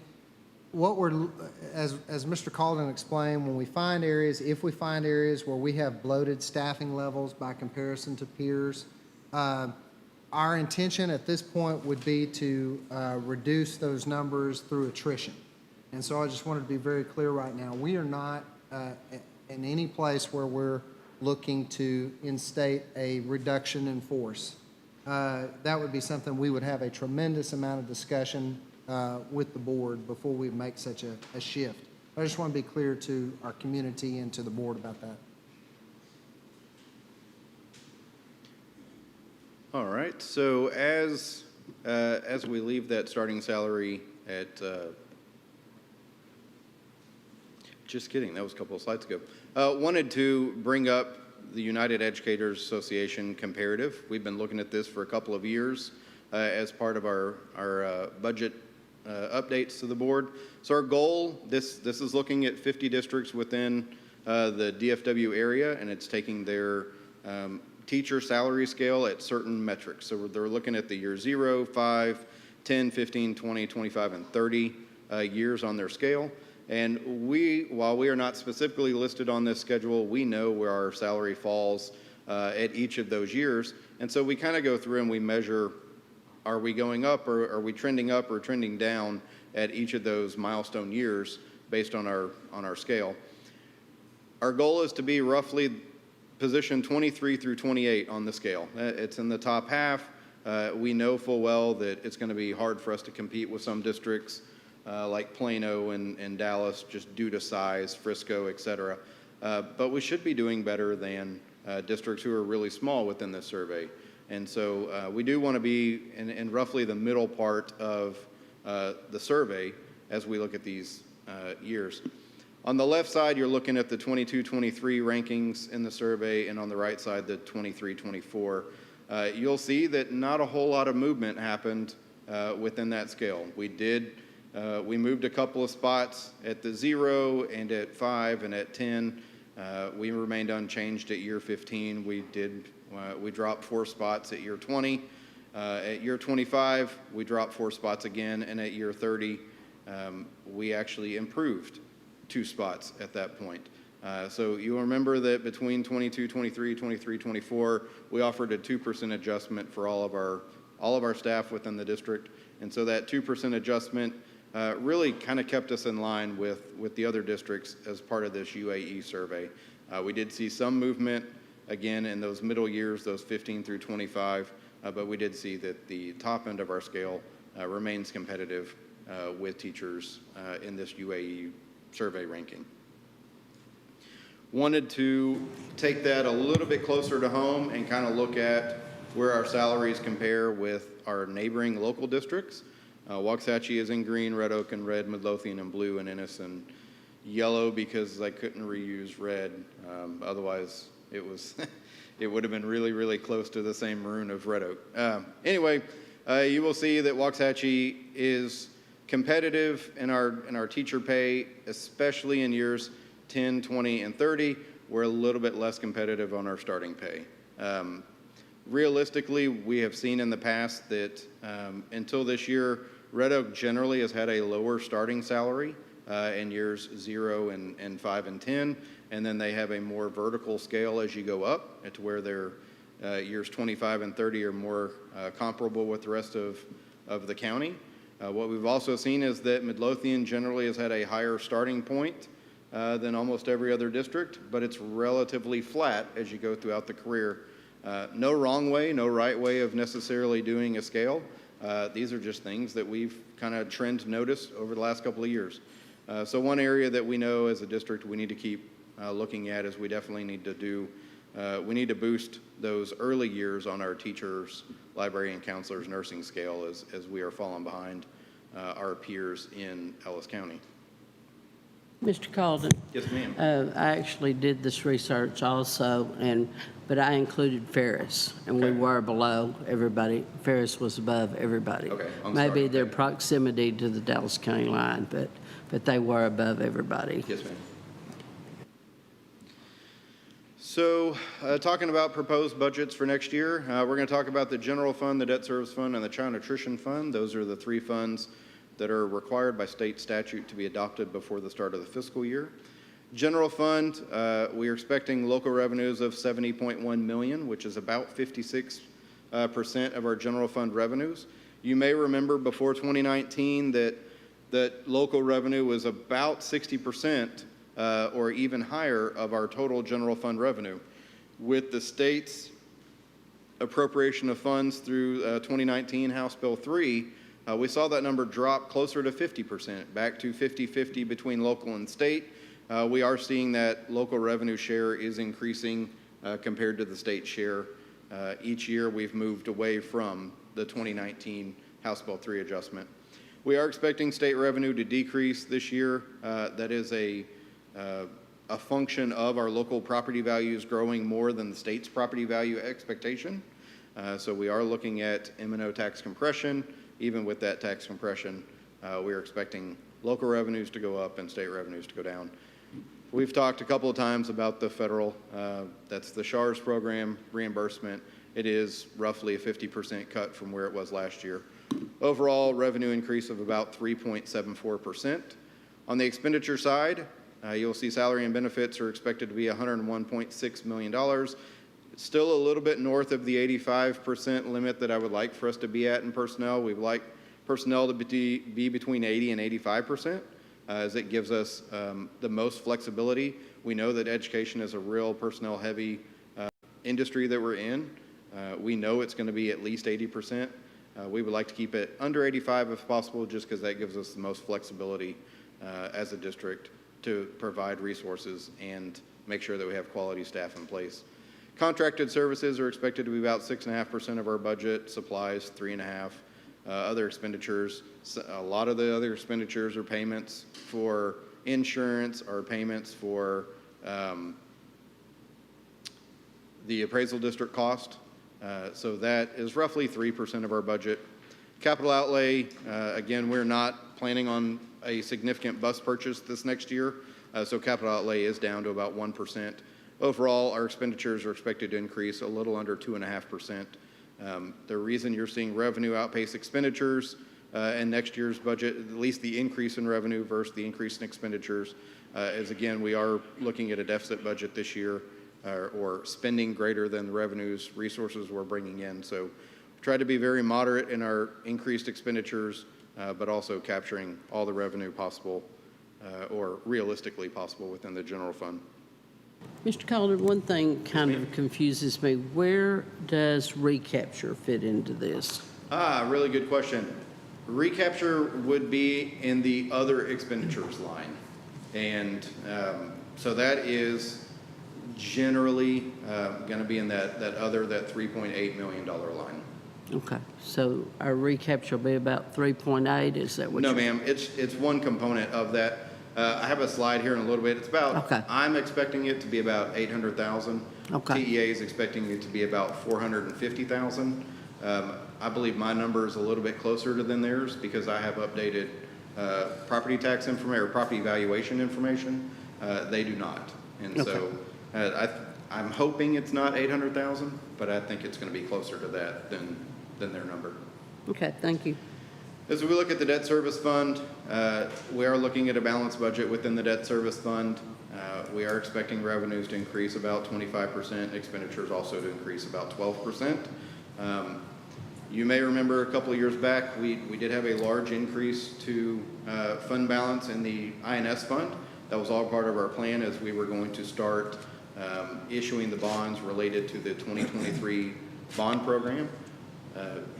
Speaker 3: what we're, as Mr. Calden explained, when we find areas, if we find areas where we have bloated staffing levels by comparison to peers, our intention at this point would be to reduce those numbers through attrition. And so I just wanted to be very clear right now, we are not in any place where we're looking to instate a reduction in force. That would be something we would have a tremendous amount of discussion with the board before we make such a shift. I just want to be clear to our community and to the board about that.
Speaker 2: All right, so as we leave that starting salary at, just kidding, that was a couple of slides ago. Wanted to bring up the United Educators Association comparative. We've been looking at this for a couple of years as part of our budget updates to the board. So our goal, this is looking at 50 districts within the DFW area, and it's taking their teacher salary scale at certain metrics. So they're looking at the year 0, 5, 10, 15, 20, 25, and 30 years on their scale. And while we are not specifically listed on this schedule, we know where our salary falls at each of those years. And so we kind of go through and we measure, are we going up or are we trending up or trending down at each of those milestone years based on our scale. Our goal is to be roughly position 23 through 28 on the scale. It's in the top half. We know full well that it's going to be hard for us to compete with some districts like Plano and Dallas just due to size, Frisco, et cetera. But we should be doing better than districts who are really small within this survey. And so we do want to be in roughly the middle part of the survey as we look at these years. On the left side, you're looking at the 22-23 rankings in the survey, and on the right side, the 23-24. You'll see that not a whole lot of movement happened within that scale. We moved a couple of spots at the 0 and at 5 and at 10. We remained unchanged at year 15. We dropped 4 spots at year 20. At year 25, we dropped 4 spots again, and at year 30, we actually improved 2 spots at that point. So you'll remember that between 22, 23, 23, 24, we offered a 2% adjustment for all of our staff within the district. And so that 2% adjustment really kind of kept us in line with the other districts as part of this UAE survey. We did see some movement, again, in those middle years, those 15 through 25, but we did see that the top end of our scale remains competitive with teachers in this UAE survey ranking. Wanted to take that a little bit closer to home and kind of look at where our salaries compare with our neighboring local districts. Waxahachie is in green, Red Oak in red, Midlothian in blue, and Ennis in yellow because I couldn't reuse red. Otherwise, it would have been really, really close to the same maroon of Red Oak. Anyway, you will see that Waxahachie is competitive in our teacher pay, especially in years 10, 20, and 30. We're a little bit less competitive on our starting pay. Realistically, we have seen in the past that until this year, Red Oak generally has had a lower starting salary in years 0 and 5 and 10, and then they have a more vertical scale as you go up to where their years 25 and 30 are more comparable with the rest of the county. What we've also seen is that Midlothian generally has had a higher starting point than almost every other district, but it's relatively flat as you go throughout the career. No wrong way, no right way of necessarily doing a scale. These are just things that we've kind of trend noticed over the last couple of years. So one area that we know as a district we need to keep looking at is we definitely need to boost those early years on our teachers, librarian, counselors, nursing scale as we are falling behind our peers in Ellis County.
Speaker 1: Mr. Calden?
Speaker 2: Yes, ma'am.
Speaker 1: I actually did this research also, but I included Ferris, and we
Speaker 2: Okay.
Speaker 1: were below everybody. Ferris was above everybody.
Speaker 2: Okay, on
Speaker 1: Maybe
Speaker 2: starting
Speaker 1: their
Speaker 2: pay.
Speaker 1: proximity to the Dallas County line, but they were above everybody.
Speaker 2: Yes, ma'am. So, talking about proposed budgets for next year, we're going to talk about the general fund, the debt service fund, and the child nutrition fund. Those are the 3 funds that are required by state statute to be adopted before the start of the fiscal year. General fund, we are expecting local revenues of $70.1 million, which is about 56% of our general fund revenues. You may remember before 2019 that local revenue was about 60% or even higher of our total general fund revenue. With the state's appropriation of funds through 2019 House Bill 3, we saw that number drop closer to 50%, back to 50-50 between local and state. We are seeing that local revenue share is increasing compared to the state share. Each year we've moved away from the 2019 House Bill 3 adjustment. We are expecting state revenue to decrease this year. That is a function of our local property values growing more than the state's property value expectation. So we are looking at M&O tax compression. Even with that tax compression, we are expecting local revenues to go up and state revenues to go down. We've talked a couple of times about the federal, that's the SHARS program reimbursement. It is roughly a 50% cut from where it was last year. Overall revenue increase of about 3.74%. On the expenditure side, you'll see salary and benefits are expected to be $101.6 million. It's still a little bit north of the 85% limit that I would like for us to be at in personnel. We'd like personnel to be between 80 and 85%, as it gives us the most flexibility. We know that education is a real personnel-heavy industry that we're in. We know it's going to be at least 80%. We would like to keep it under 85 if possible, just because that gives us the most flexibility as a district to provide resources and make sure that we have quality staff in place. Contracted services are expected to be about 6.5% of our budget, supplies 3.5%. Other expenditures, a lot of the other expenditures are payments for insurance or payments for the appraisal district cost. So that is roughly 3% of our budget. Capital outlay, again, we're not planning on a significant bus purchase this next year, so capital outlay is down to about 1%. Overall, our expenditures are expected to increase a little under 2.5%. The reason you're seeing revenue outpace expenditures in next year's budget, at least the increase in revenue versus the increase in expenditures, is again, we are looking at a deficit budget this year or spending greater than the revenues, resources we're bringing in. So try to be very moderate in our increased expenditures, but also capturing all the revenue possible or realistically possible within the general fund.
Speaker 1: Mr. Calder, one thing kind of confuses me. Where does recapture fit into this?
Speaker 2: Really good question. Recapture would be in the other expenditures line. And so that is generally going to be in that $3.8 million line.
Speaker 1: Okay, so our recapture will be about 3.8, is that what
Speaker 2: No,
Speaker 1: you're?
Speaker 2: ma'am, it's one component of that. I have a slide here in a little bit. It's about,
Speaker 1: Okay.
Speaker 2: I'm expecting it to be about 800,000.
Speaker 1: Okay.
Speaker 2: TEA is expecting it to be about 450,000. I believe my number is a little bit closer to than theirs because I have updated property tax information or property valuation information. They do not. And
Speaker 1: Okay.
Speaker 2: so I'm hoping it's not 800,000, but I think it's going to be closer to that than their number.
Speaker 1: Okay, thank you.
Speaker 2: As we look at the debt service fund, we are looking at a balanced budget within the debt service fund. We are expecting revenues to increase about 25%, expenditures also to increase about 12%. You may remember a couple of years back, we did have a large increase to fund balance in the INS fund. That was all part of our plan as we were going to start issuing the bonds related to the 2023 bond program.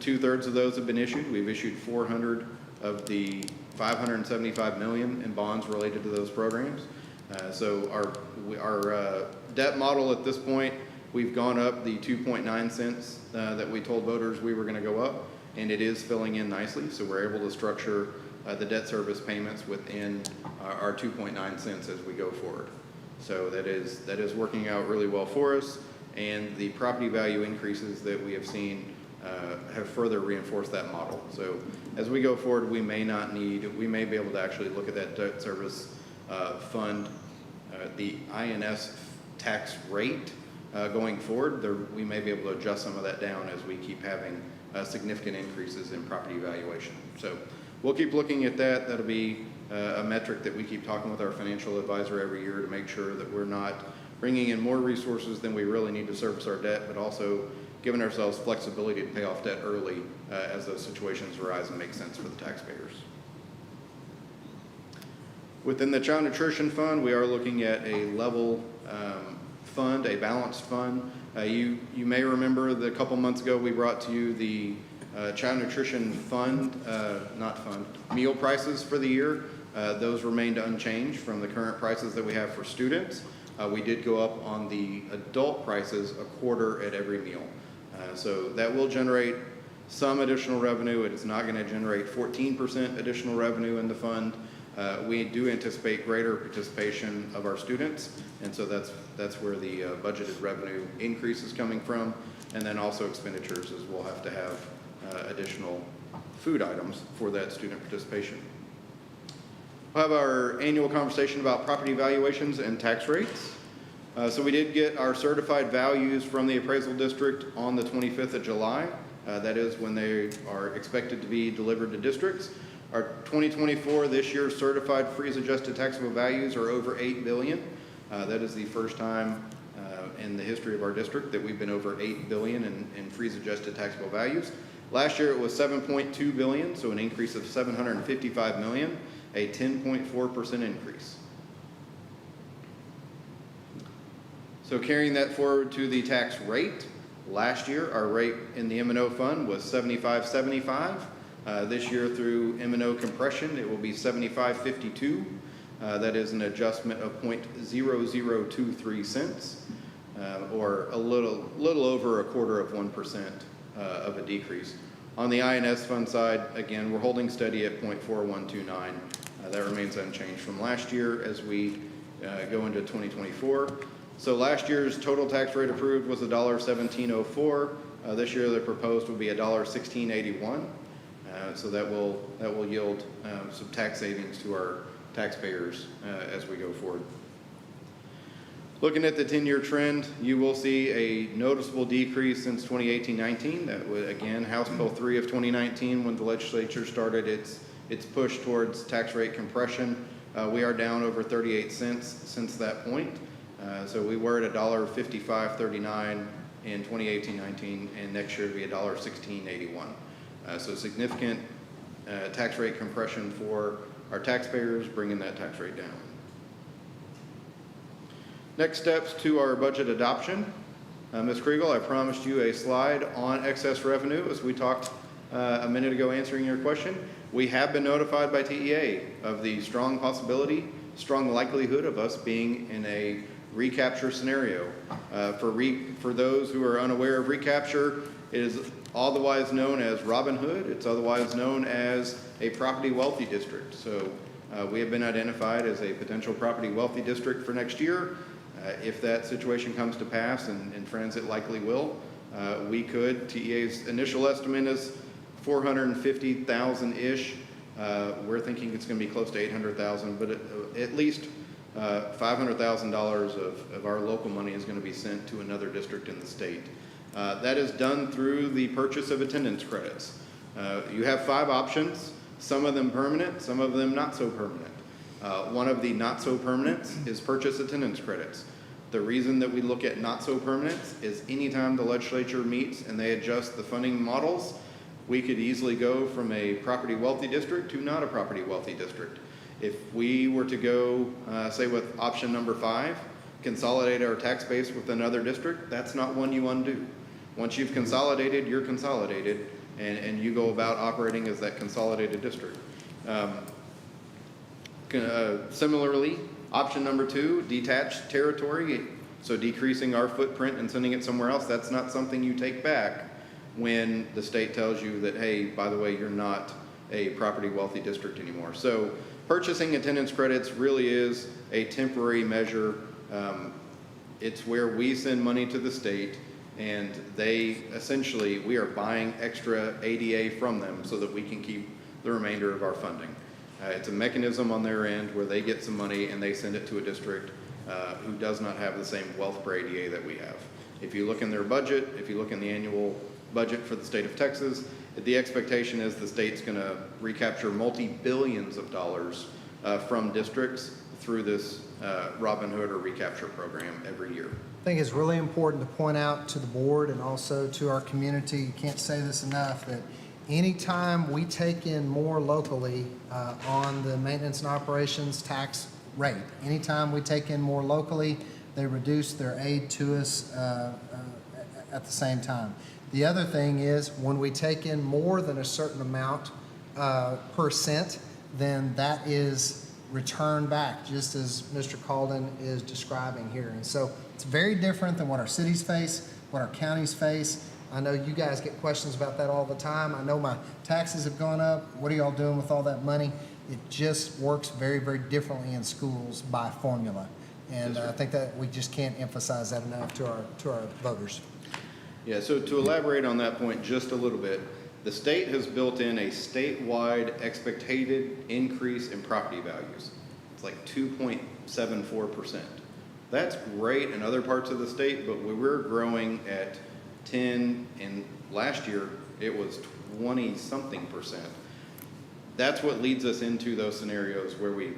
Speaker 2: 2/3 of those have been issued. We've issued 400 of the 575 million in bonds related to those programs. So our debt model at this point, we've gone up the 2.9 cents that we told voters we were going to go up, and it is filling in nicely. So we're able to structure the debt service payments within our 2.9 cents as we go forward. So that is working out really well for us, and the property value increases that we have seen have further reinforced that model. So as we go forward, we may be able to actually look at that debt service fund, the INS tax rate going forward. We may be able to adjust some of that down as we keep having significant increases in property valuation. So we'll keep looking at that. That'll be a metric that we keep talking with our financial advisor every year to make sure that we're not bringing in more resources than we really need to service our debt, but also giving ourselves flexibility to pay off debt early as those situations arise and make sense for the taxpayers. Within the Child Nutrition Fund, we are looking at a level fund, a balanced fund. You may remember that a couple months ago we brought to you the Child Nutrition Fund, meal prices for the year. Those remained unchanged from the current prices that we have for students. We did go up on the adult prices a quarter at every meal. So that will generate some additional revenue. It is not going to generate 14% additional revenue in the fund. We do anticipate greater participation of our students, and so that's where the budgeted revenue increase is coming from, and then also expenditures, as we'll have to have additional food items for that student participation. We'll have our annual conversation about property valuations and tax rates. So we did get our certified values from the appraisal district on the 25th of July. That is when they are expected to be delivered to districts. Our 2024, this year's certified freeze adjusted taxable values are over $8 billion. That is the first time in the history of our district that we've been over $8 billion in freeze adjusted taxable values. Last year it was $7.2 billion, so an increase of $755 million, a 10.4% increase. So carrying that forward to the tax rate, last year our rate in the M&O fund was 75.75. This year through M&O compression, it will be 75.52. That is an adjustment of 0.0023 cents, or a little over a quarter of 1% of a decrease. On the INS fund side, again, we're holding steady at 0.4129. That remains unchanged from last year as we go into 2024. So last year's total tax rate approved was $1.1704. This year the proposed will be $1.1681. So that will yield some tax savings to our taxpayers as we go forward. Looking at the 10-year trend, you will see a noticeable decrease since 2018-19. That was, again, House Bill 3 of 2019 when the legislature started its push towards tax rate compression. We are down over 38 cents since that point. So we were at $1.5539 in 2018-19, and next year it'll be $1.1681. So significant tax rate compression for our taxpayers, bringing that tax rate down. Next steps to our budget adoption. Ms. Kriegel, I promised you a slide on excess revenue as we talked a minute ago answering your question. We have been notified by TEA of the strong possibility, strong likelihood of us being in a recapture scenario. For those who are unaware of recapture, it is otherwise known as Robin Hood. It's otherwise known as a property wealthy district. So we have been identified as a potential property wealthy district for next year. If that situation comes to pass, and friends, it likely will, we could, TEA's initial estimate is 450,000-ish. We're thinking it's going to be close to 800,000, but at least $500,000 of our local money is going to be sent to another district in the state. That is done through the purchase of attendance credits. You have 5 options, some of them permanent, some of them not so permanent. One of the not so permanents is purchase attendance credits. The reason that we look at not so permanents is anytime the legislature meets and they adjust the funding models, we could easily go from a property wealthy district to not a property wealthy district. If we were to go, say with option number 5, consolidate our tax base with another district, that's not one you undo. Once you've consolidated, you're consolidated, and you go about operating as that consolidated district. Similarly, option number 2, detached territory, so decreasing our footprint and sending it somewhere else, that's not something you take back when the state tells you that, hey, by the way, you're not a property wealthy district anymore. So purchasing attendance credits really is a temporary measure. It's where we send money to the state, and they essentially, we are buying extra ADA from them so that we can keep the remainder of our funding. It's a mechanism on their end where they get some money and they send it to a district who does not have the same wealth per ADA that we have. If you look in their budget, if you look in the annual budget for the state of Texas, The expectation is the state's going to recapture multi-billions of dollars from districts through this Robin Hood or recapture program every year.
Speaker 3: I think it's really important to point out to the board and also to our community, you can't say this enough, that anytime we take in more locally on the maintenance and operations tax rate, anytime we take in more locally, they reduce their aid to us at the same time. The other thing is when we take in more than a certain amount per cent, then that is returned back, just as Mr. Calden is describing here. And so it's very different than what our cities face, what our counties face. I know you guys get questions about that all the time. I know my taxes have gone up. What are y'all doing with all that money? It just works very, very differently in schools by formula. And I think that we just can't emphasize that enough to our voters.
Speaker 2: Yeah, so to elaborate on that point just a little bit, the state has built in a statewide expected increase in property values. It's like 2.74%. That's great in other parts of the state, but we're growing at 10, and last year it was 20-something%. That's what leads us into those scenarios where we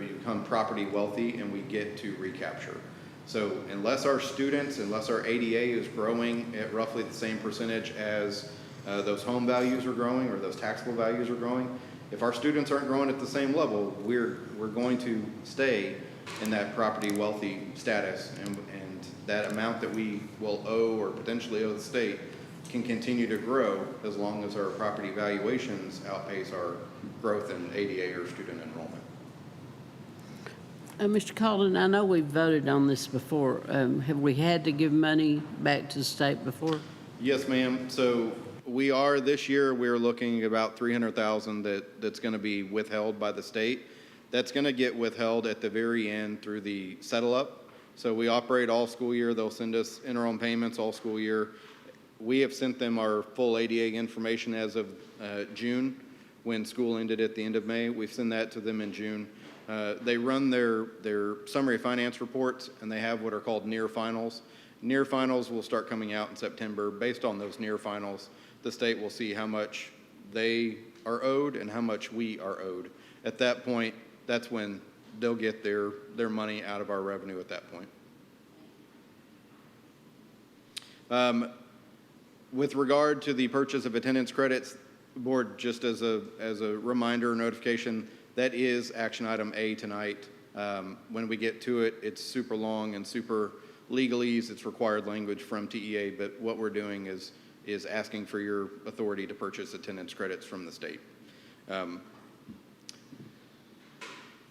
Speaker 2: become property wealthy and we get to recapture. So unless our ADA is growing at roughly the same percentage as those home values are growing or those taxable values are growing, if our students aren't growing at the same level, we're going to stay in that property wealthy status, and that amount that we will owe or potentially owe the state can continue to grow as long as our property valuations outpace our growth in ADA or student enrollment.
Speaker 1: Mr. Calden, I know we've voted on this before. Have we had to give money back to the state before?
Speaker 2: Yes, ma'am. So this year we're looking at about $300,000 that's going to be withheld by the state. That's going to get withheld at the very end through the settle up. So we operate all school year. They'll send us interim payments all school year. We have sent them our full ADA information as of June, when school ended at the end of May. We've sent that to them in June. They run their summary finance reports, and they have what are called near finals. Near finals will start coming out in September. Based on those near finals, the state will see how much they are owed and how much we are owed. At that point, that's when they'll get their money out of our revenue at that point. With regard to the purchase of attendance credits, board, just as a reminder or notification, that is action item A tonight. When we get to it, it's super long and super legalese. It's required language from TEA, but what we're doing is asking for your authority to purchase attendance credits from the state.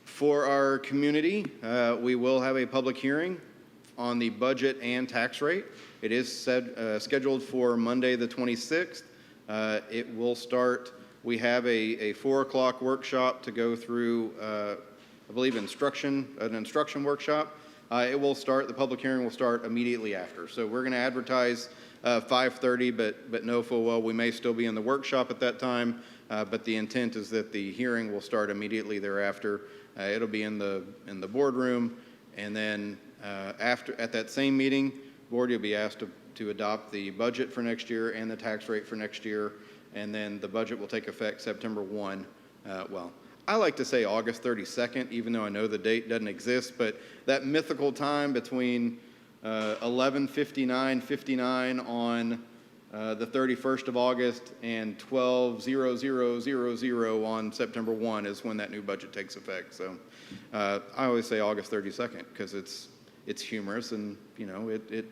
Speaker 2: For our community, we will have a public hearing on the budget and tax rate. It is scheduled for Monday the 26th. It will start, we have a 4 o'clock workshop to go through, I believe, an instruction workshop. The public hearing will start immediately after. So we're going to advertise 5:30, but know full well we may still be in the workshop at that time. But the intent is that the hearing will start immediately thereafter. It'll be in the boardroom, and then at that same meeting, board, you'll be asked to adopt the budget for next year and the tax rate for next year, and then the budget will take effect September 1. I like to say August 32nd, even though I know the date doesn't exist, but that mythical time between 11:59 on the 31st of August and 12:00 on September 1 is when that new budget takes effect. So I always say August 32nd because it's humorous, and it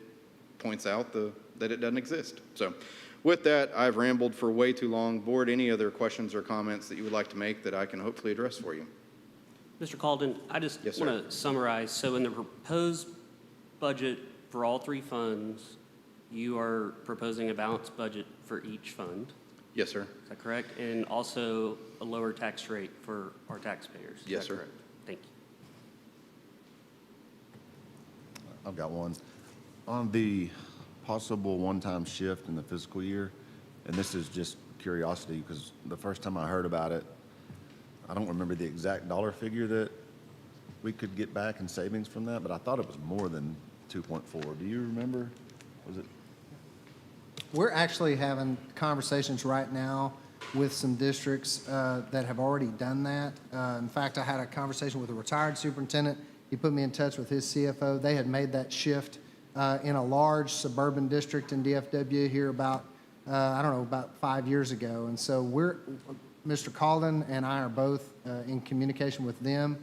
Speaker 2: points out that it doesn't exist. So with that, I've rambled for way too long. Board, any other questions or comments that you would like to make that I can hopefully address for you?
Speaker 7: Mr. Calden, I just
Speaker 2: Yes,
Speaker 7: want to summarize. So in the proposed budget for all 3 funds, you are proposing a balanced budget for each fund.
Speaker 2: Yes, sir.
Speaker 7: Is that correct? And also a lower tax rate for our taxpayers.
Speaker 2: Yes, sir.
Speaker 7: Correct? Thank you.
Speaker 8: I've got one. On the possible one-time shift in the fiscal year, and this is just curiosity because the first time I heard about it, I don't remember the exact dollar figure that we could get back in savings from that, but I thought it was more than 2.4. Do you remember? Was it?
Speaker 3: We're actually having conversations right now with some districts that have already done that. In fact, I had a conversation with a retired superintendent. He put me in touch with his CFO. They had made that shift in a large suburban district in DFW here about, I don't know, about 5 years ago. And so Mr. Calden and I are both in communication with them,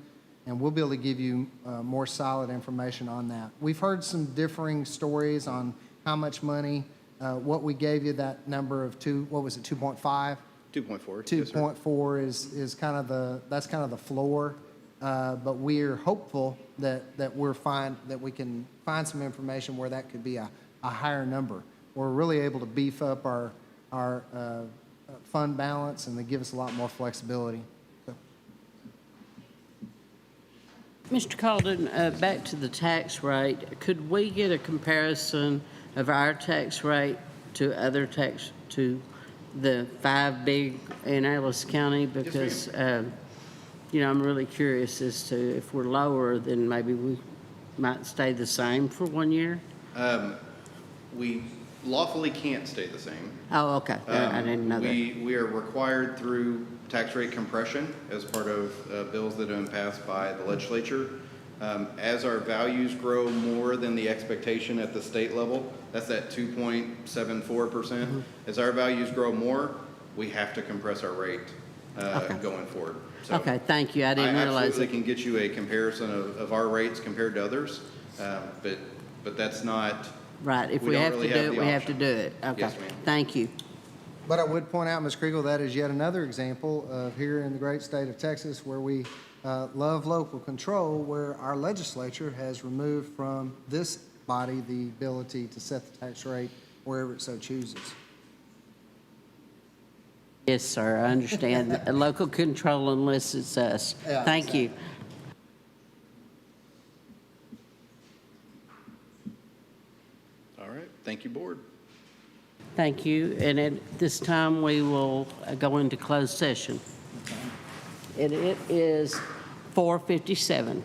Speaker 3: and we'll be able to give you more solid information on that. We've heard some differing stories on how much money. What we gave you, that number of 2.5?
Speaker 2: 2.4.
Speaker 3: 2.4 is kind of that's kind of the floor. But we're hopeful that we can find some information where that could be a higher number. We're really able to beef up our fund balance, and they give us a lot more flexibility. So,
Speaker 1: Mr. Calden, back to the tax rate, could we get a comparison of our tax rate to the 5 big in Alice County? Because, I'm really curious as to if we're lower, then maybe we might stay the same for 1 year?
Speaker 2: We lawfully can't stay the same.
Speaker 1: Oh, okay. I didn't know that.
Speaker 2: We are required through tax rate compression as part of bills that have been passed by the legislature. As our values grow more than the expectation at the state level, that's at 2.74%. As our values grow more, we have to compress our rate going forward. So
Speaker 1: Okay, thank you. I didn't realize
Speaker 2: I absolutely
Speaker 1: it.
Speaker 2: can get you a comparison of our rates compared to others, but that's not.
Speaker 1: Right, if
Speaker 2: we
Speaker 1: we
Speaker 2: don't
Speaker 1: have to
Speaker 2: really
Speaker 1: do
Speaker 2: have
Speaker 1: it,
Speaker 2: the
Speaker 1: we have to
Speaker 2: option.
Speaker 1: do it. Okay,
Speaker 2: Yes, ma'am.
Speaker 1: thank you.
Speaker 3: but I would point out, Ms. Kriegel, that is yet another example of here in the great state of Texas where we love local control, where our legislature has removed from this body the ability to set the tax rate wherever it so chooses.
Speaker 1: Yes, sir, I understand. Local control unless it's us.
Speaker 3: Yeah,
Speaker 1: Thank you.
Speaker 2: All right, thank you, board.
Speaker 1: Thank you. And at this time, we will go into closed session. And it is 4:57.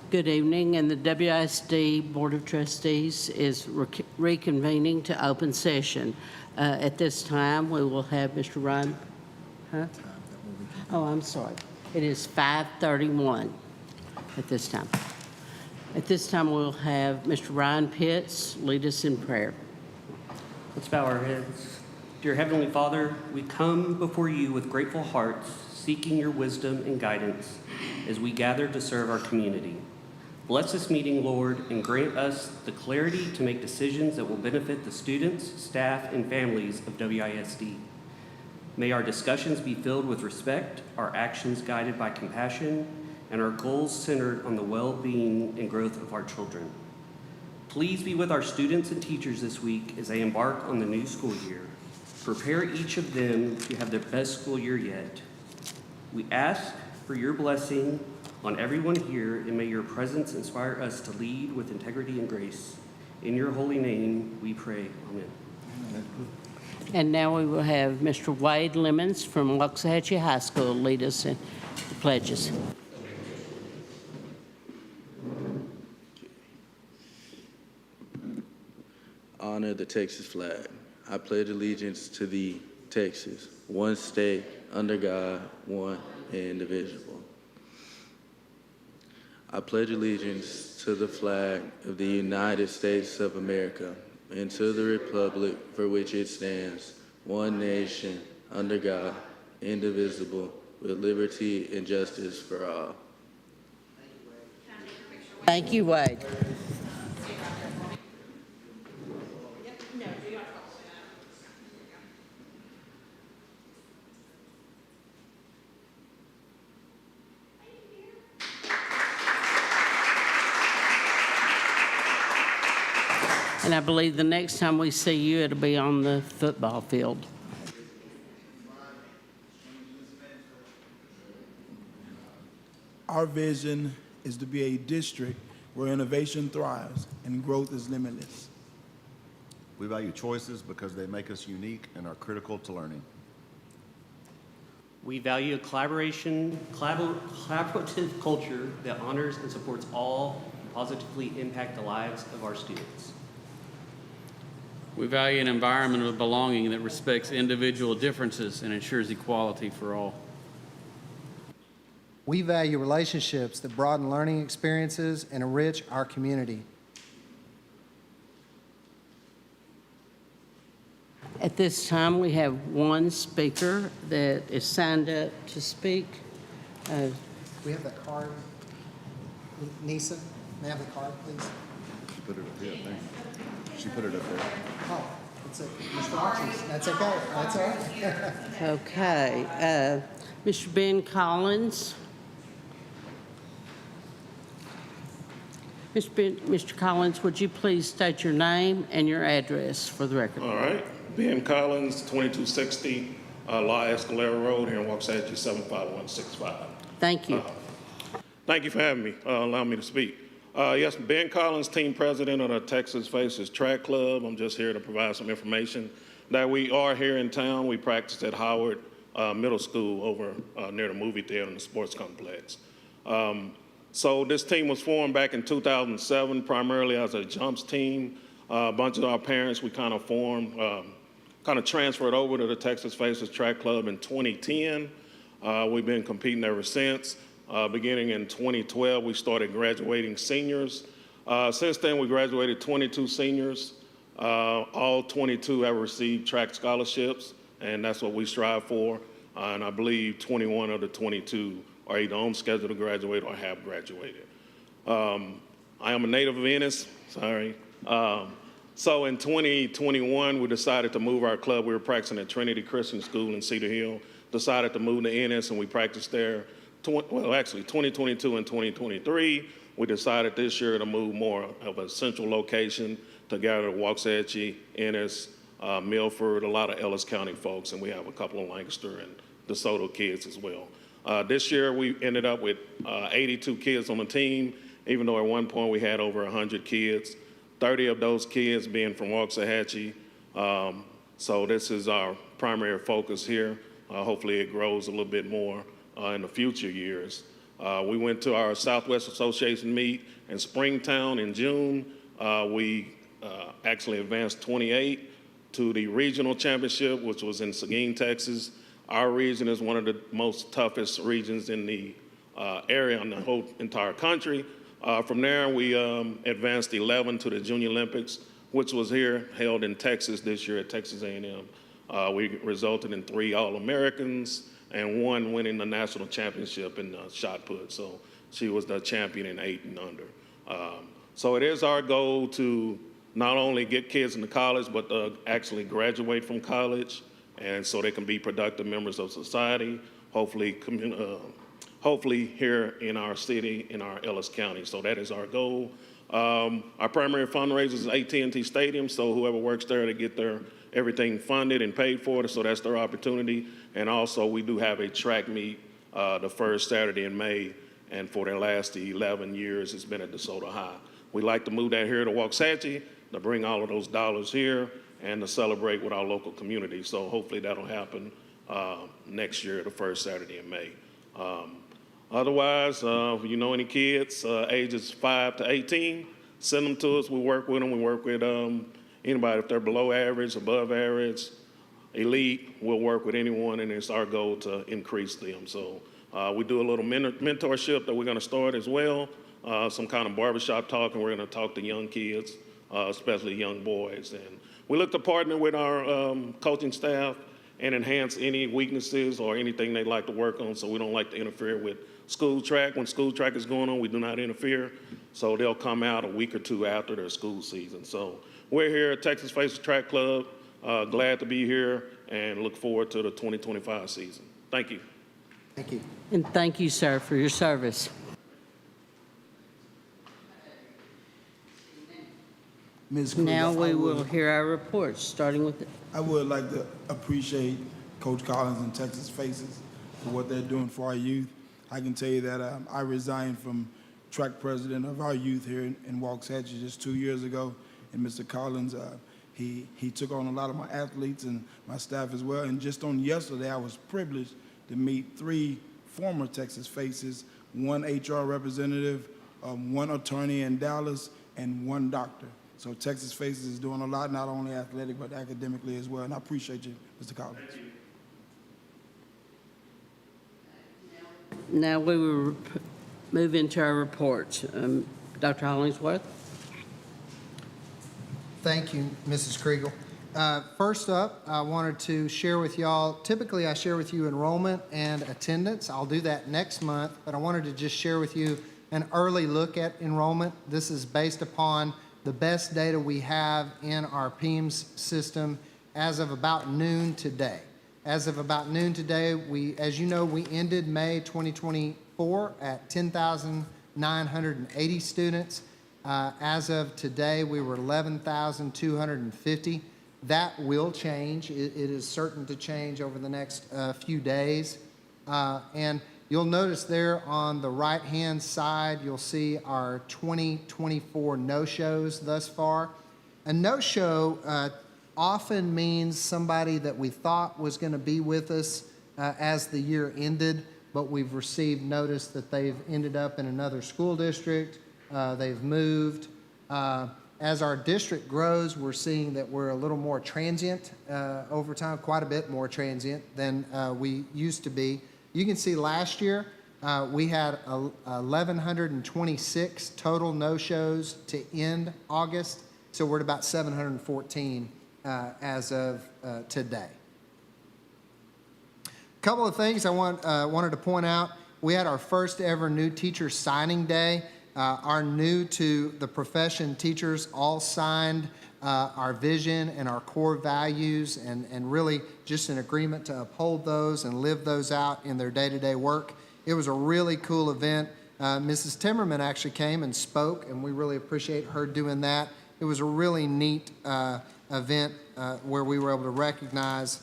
Speaker 1: Good evening, and the WISD Board of Trustees is reconvening to open session. At this time, we will have Mr. Ryan, Oh, I'm sorry. It is 5:31 at this time. At this time, we'll have Mr. Ryan Pitts lead us in prayer.
Speaker 7: Let's bow our heads. Dear Heavenly Father, we come before you with grateful hearts, seeking your wisdom and guidance as we gather to serve our community. Bless this meeting, Lord, and grant us the clarity to make decisions that will benefit the students, staff, and families of WISD. May our discussions be filled with respect, our actions guided by compassion, and our goals centered on the well-being and growth of our children. Please be with our students and teachers this week as they embark on the new school year. Prepare each of them to have their best school year yet. We ask for your blessing on everyone here, and may your presence inspire us to lead with integrity and grace. In your holy name, we pray. Amen.
Speaker 1: And now we will have Mr. Wade Lemons from Waxahachie High School lead us in the pledges.
Speaker 9: Honor the Texas flag. I pledge allegiance to thee, Texas, one state, under God, one and indivisible. I pledge allegiance to the flag of the United States of America and to the republic for which it stands, one nation, under God, indivisible, with liberty and justice for all.
Speaker 1: Thank you, Wade. And I believe the next time we see you, it'll be on the football field.
Speaker 6: Our vision is to be a district where innovation thrives and growth is limitless.
Speaker 8: We value choices because they make us unique and are critical to learning.
Speaker 7: We value a collaborative culture that honors and supports all and positively impact the lives of our students.
Speaker 10: We value an environment of belonging that respects individual differences and ensures equality for all.
Speaker 3: We value relationships that broaden learning experiences and enrich our community.
Speaker 1: At this time, we have one speaker that is signed up to speak.
Speaker 3: We have that card. Nisa, may I have the card, please?
Speaker 8: She put it up here, I think. She put it up there.
Speaker 3: Oh, that's it. Mr. Watkins. That's okay. That's all right.
Speaker 1: Okay. Mr. Ben Collins. Mr. Collins, would you please state your name and your address for the record?
Speaker 11: All right. Ben Collins, 2260 La Escalera Road here in Waxahachie, 75165.
Speaker 1: Thank you.
Speaker 11: Thank you for having me, allowing me to speak. Yes, Ben Collins, team president of the Texas Faces Track Club. I'm just here to provide some information that we are here in town. We practice at Howard Middle School over near the movie theater and the sports complex. So this team was formed back in 2007, primarily as a jumps team. A bunch of our parents, we kind of formed, kind of transferred over to the Texas Faces Track Club in 2010. We've been competing ever since. Beginning in 2012, we started graduating seniors. Since then, we graduated 22 seniors. All 22 have received track scholarships, and that's what we strive for. And I believe 21 of the 22 are either on schedule to graduate or have graduated. I am a native of Ennis, sorry. So in 2021, we decided to move our club. We were practicing at Trinity Christian School in Cedar Hill, decided to move to Ennis, and we practiced there. Well, actually, 2022 and 2023, we decided this year to move more of a central location to gather Waxahachie, Ennis, Milford, a lot of Ellis County folks, and we have a couple of Lancaster and DeSoto kids as well. This year, we ended up with 82 kids on the team, even though at one point we had over 100 kids, 30 of those kids being from Waxahachie. So this is our primary focus here. Hopefully it grows a little bit more in the future years. We went to our Southwest Association meet in Springtown in June. We actually advanced 28 to the regional championship, which was in Seguin, Texas. Our region is one of the most toughest regions in the area in the whole entire country. From there, we advanced 11 to the Junior Olympics, which was here, held in Texas this year at Texas A&M. We resulted in 3 All-Americans and 1 winning the national championship in shot put. So she was the champion in 8 and under. So it is our goal to not only get kids into college, but actually graduate from college, and so they can be productive members of society, hopefully here in our city, in our Ellis County. So that is our goal. Our primary fundraiser is AT&T Stadium, so whoever works there to get their everything funded and paid for, so that's their opportunity. And also we do have a track meet the first Saturday in May, and for the last 11 years it's been at DeSoto High. We like to move that here to Waxahachie, to bring all of those dollars here and to celebrate with our local community. So hopefully that'll happen next year, the first Saturday in May. Otherwise, if you know any kids ages 5 to 18, send them to us. We work with them. We work with anybody. If they're below average, above average, elite, we'll work with anyone, and it's our goal to increase them. So we do a little mentorship that we're going to start as well, some kind of barbershop talk, and we're going to talk to young kids, especially young boys. And we look to partner with our coaching staff and enhance any weaknesses or anything they'd like to work on, so we don't like to interfere with school track. When school track is going on, we do not interfere, so they'll come out a week or 2 after their school season. So we're here at Texas Faces Track Club, glad to be here, and look forward to the 2025 season. Thank you.
Speaker 3: Thank you.
Speaker 1: And thank you, sir, for your service.
Speaker 6: Ms. Krieger,
Speaker 1: Now we
Speaker 6: I
Speaker 1: will
Speaker 6: would-
Speaker 1: hear our reports, starting with
Speaker 6: I would like to appreciate Coach Collins and Texas Faces for what they're doing for our youth. I can tell you that I resigned from track president of our youth here in Waxahachie just 2 years ago, and Mr. Collins, he took on a lot of my athletes and my staff as well. And just on yesterday, I was privileged to meet 3 former Texas Faces, 1 HR representative, 1 attorney in Dallas, and 1 doctor. So Texas Faces is doing a lot, not only athletic, but academically as well. And I appreciate you, Mr. Collins.
Speaker 1: Now we will move into our reports. Dr. Hollingsworth?
Speaker 3: Thank you, Mrs. Kriegel. First up, I wanted to share with y'all, typically I share with you enrollment and attendance. I'll do that next month, but I wanted to just share with you an early look at enrollment. This is based upon the best data we have in our PEMS system as of about noon today. As of about noon today, as you know, we ended May 2024 at 10,980 students. As of today, we were 11,250. That will change. It is certain to change over the next few days. And you'll notice there on the right-hand side, you'll see our 2024 no-shows thus far. A no-show often means somebody that we thought was going to be with us as the year ended, but we've received notice that they've ended up in another school district, they've moved. As our district grows, we're seeing that we're a little more transient over time, quite a bit more transient than we used to be. You can see last year we had 1,126 total no-shows to end August, so we're at about 714 as of today. A couple of things I wanted to point out. We had our first ever new teacher signing day. Our new to the profession teachers all signed our vision and our core values and really just an agreement to uphold those and live those out in their day-to-day work. It was a really cool event. Mrs. Timmerman actually came and spoke, and we really appreciate her doing that. It was a really neat event where we were able to recognize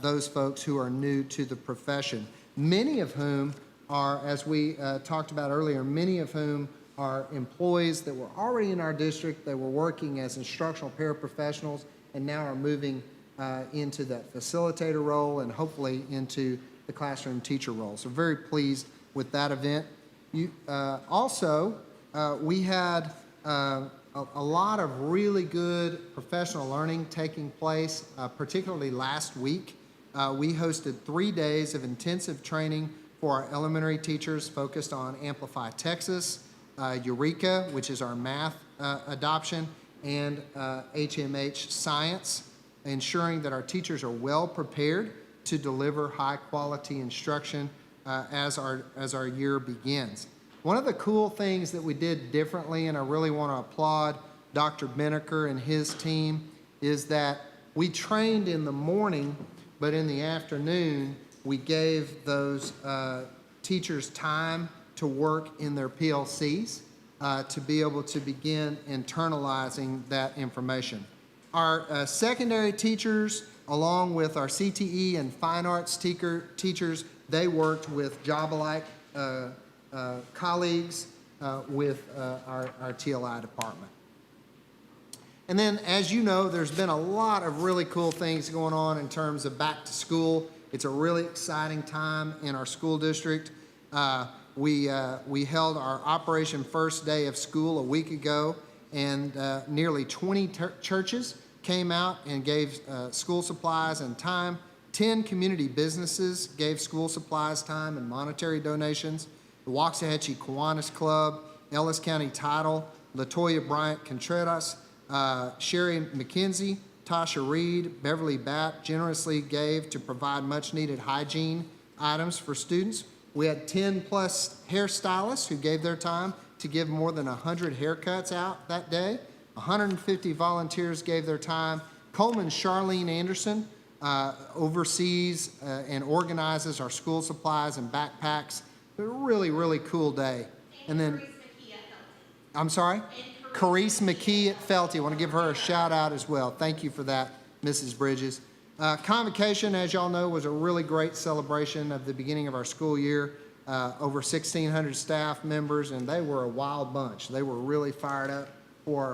Speaker 3: those folks who are new to the profession, many of whom are, as we talked about earlier, many of whom are employees that were already in our district. They were working as instructional paraprofessionals and now are moving into that facilitator role and hopefully into the classroom teacher role. So very pleased with that event. We had a lot of really good professional learning taking place, particularly last week. We hosted 3 days of intensive training for our elementary teachers focused on Amplify Texas, Eureka, which is our math adoption, and HMH Science, ensuring that our teachers are well prepared to deliver high-quality instruction as our year begins. One of the cool things that we did differently, and I really want to applaud Dr. Beneker and his team, is that we trained in the morning, but in the afternoon, we gave those teachers time to work in their PLCs to be able to begin internalizing that information. Our secondary teachers, along with our CTE and fine arts teachers, they worked with job-alike colleagues with our TLI department. And then, as you know, there's been a lot of really cool things going on in terms of back to school. It's a really exciting time in our school district. We held our Operation First Day of School a week ago, and nearly 20 churches came out and gave school supplies and time. 10 community businesses gave school supplies, time, and monetary donations. The Waxahachie Kiwanis Club, Ellis County Title, LaToya Bryant Contreras, Sherry McKenzie, Tasha Reed, Beverly Batt generously gave to provide much-needed hygiene items for students. We had 10-plus hairstylists who gave their time to give more than 100 haircuts out that day. 150 volunteers gave their time. Coleman Charlene Anderson oversees and organizes our school supplies and backpacks. A really, really cool day. And then, I'm sorry? Carice McKee at Felty. I want to give her a shout out as well. Thank you for that, Mrs. Bridges. Convocation, as y'all know, was a really great celebration of the beginning of our school year. Over 1,600 staff members, and they were a wild bunch. They were really fired up for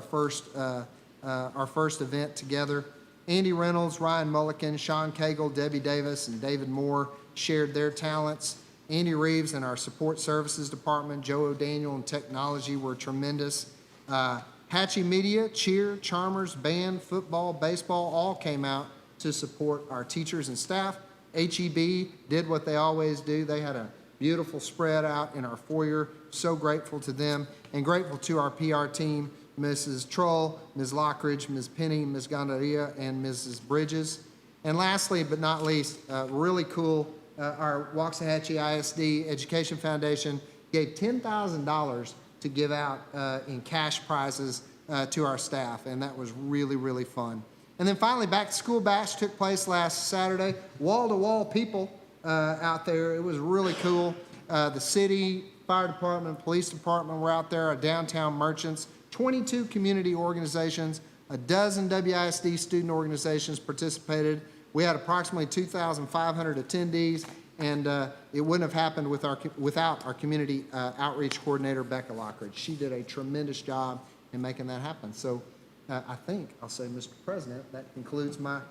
Speaker 3: our first event together. Andy Reynolds, Ryan Mulliken, Sean Cagle, Debbie Davis, and David Moore shared their talents. Andy Reeves and our support services department, Joe O'Daniel and technology were tremendous. Hatchie Media, cheer, charmers, band, football, baseball, all came out to support our teachers and staff. HEB did what they always do. They had a beautiful spread out in our foyer. So grateful to them, and grateful to our PR team, Mrs. Troll, Ms. Lockridge, Ms. Penny, Ms. Gandaria, and Mrs. Bridges. And lastly, but not least, really cool, our Waxahachie ISD Education Foundation gave $10,000 to give out in cash prizes to our staff, and that was really, really fun. And then finally, Back to School Bash took place last Saturday. Wall-to-wall people out there. It was really cool. The city, fire department, police department were out there, our downtown merchants, 22 community organizations, a dozen WISD student organizations participated. We had approximately 2,500 attendees, and it wouldn't have happened without our community outreach coordinator, Becca Lockridge. She did a tremendous job in making that happen. So I think I'll say, Mr. President, that concludes my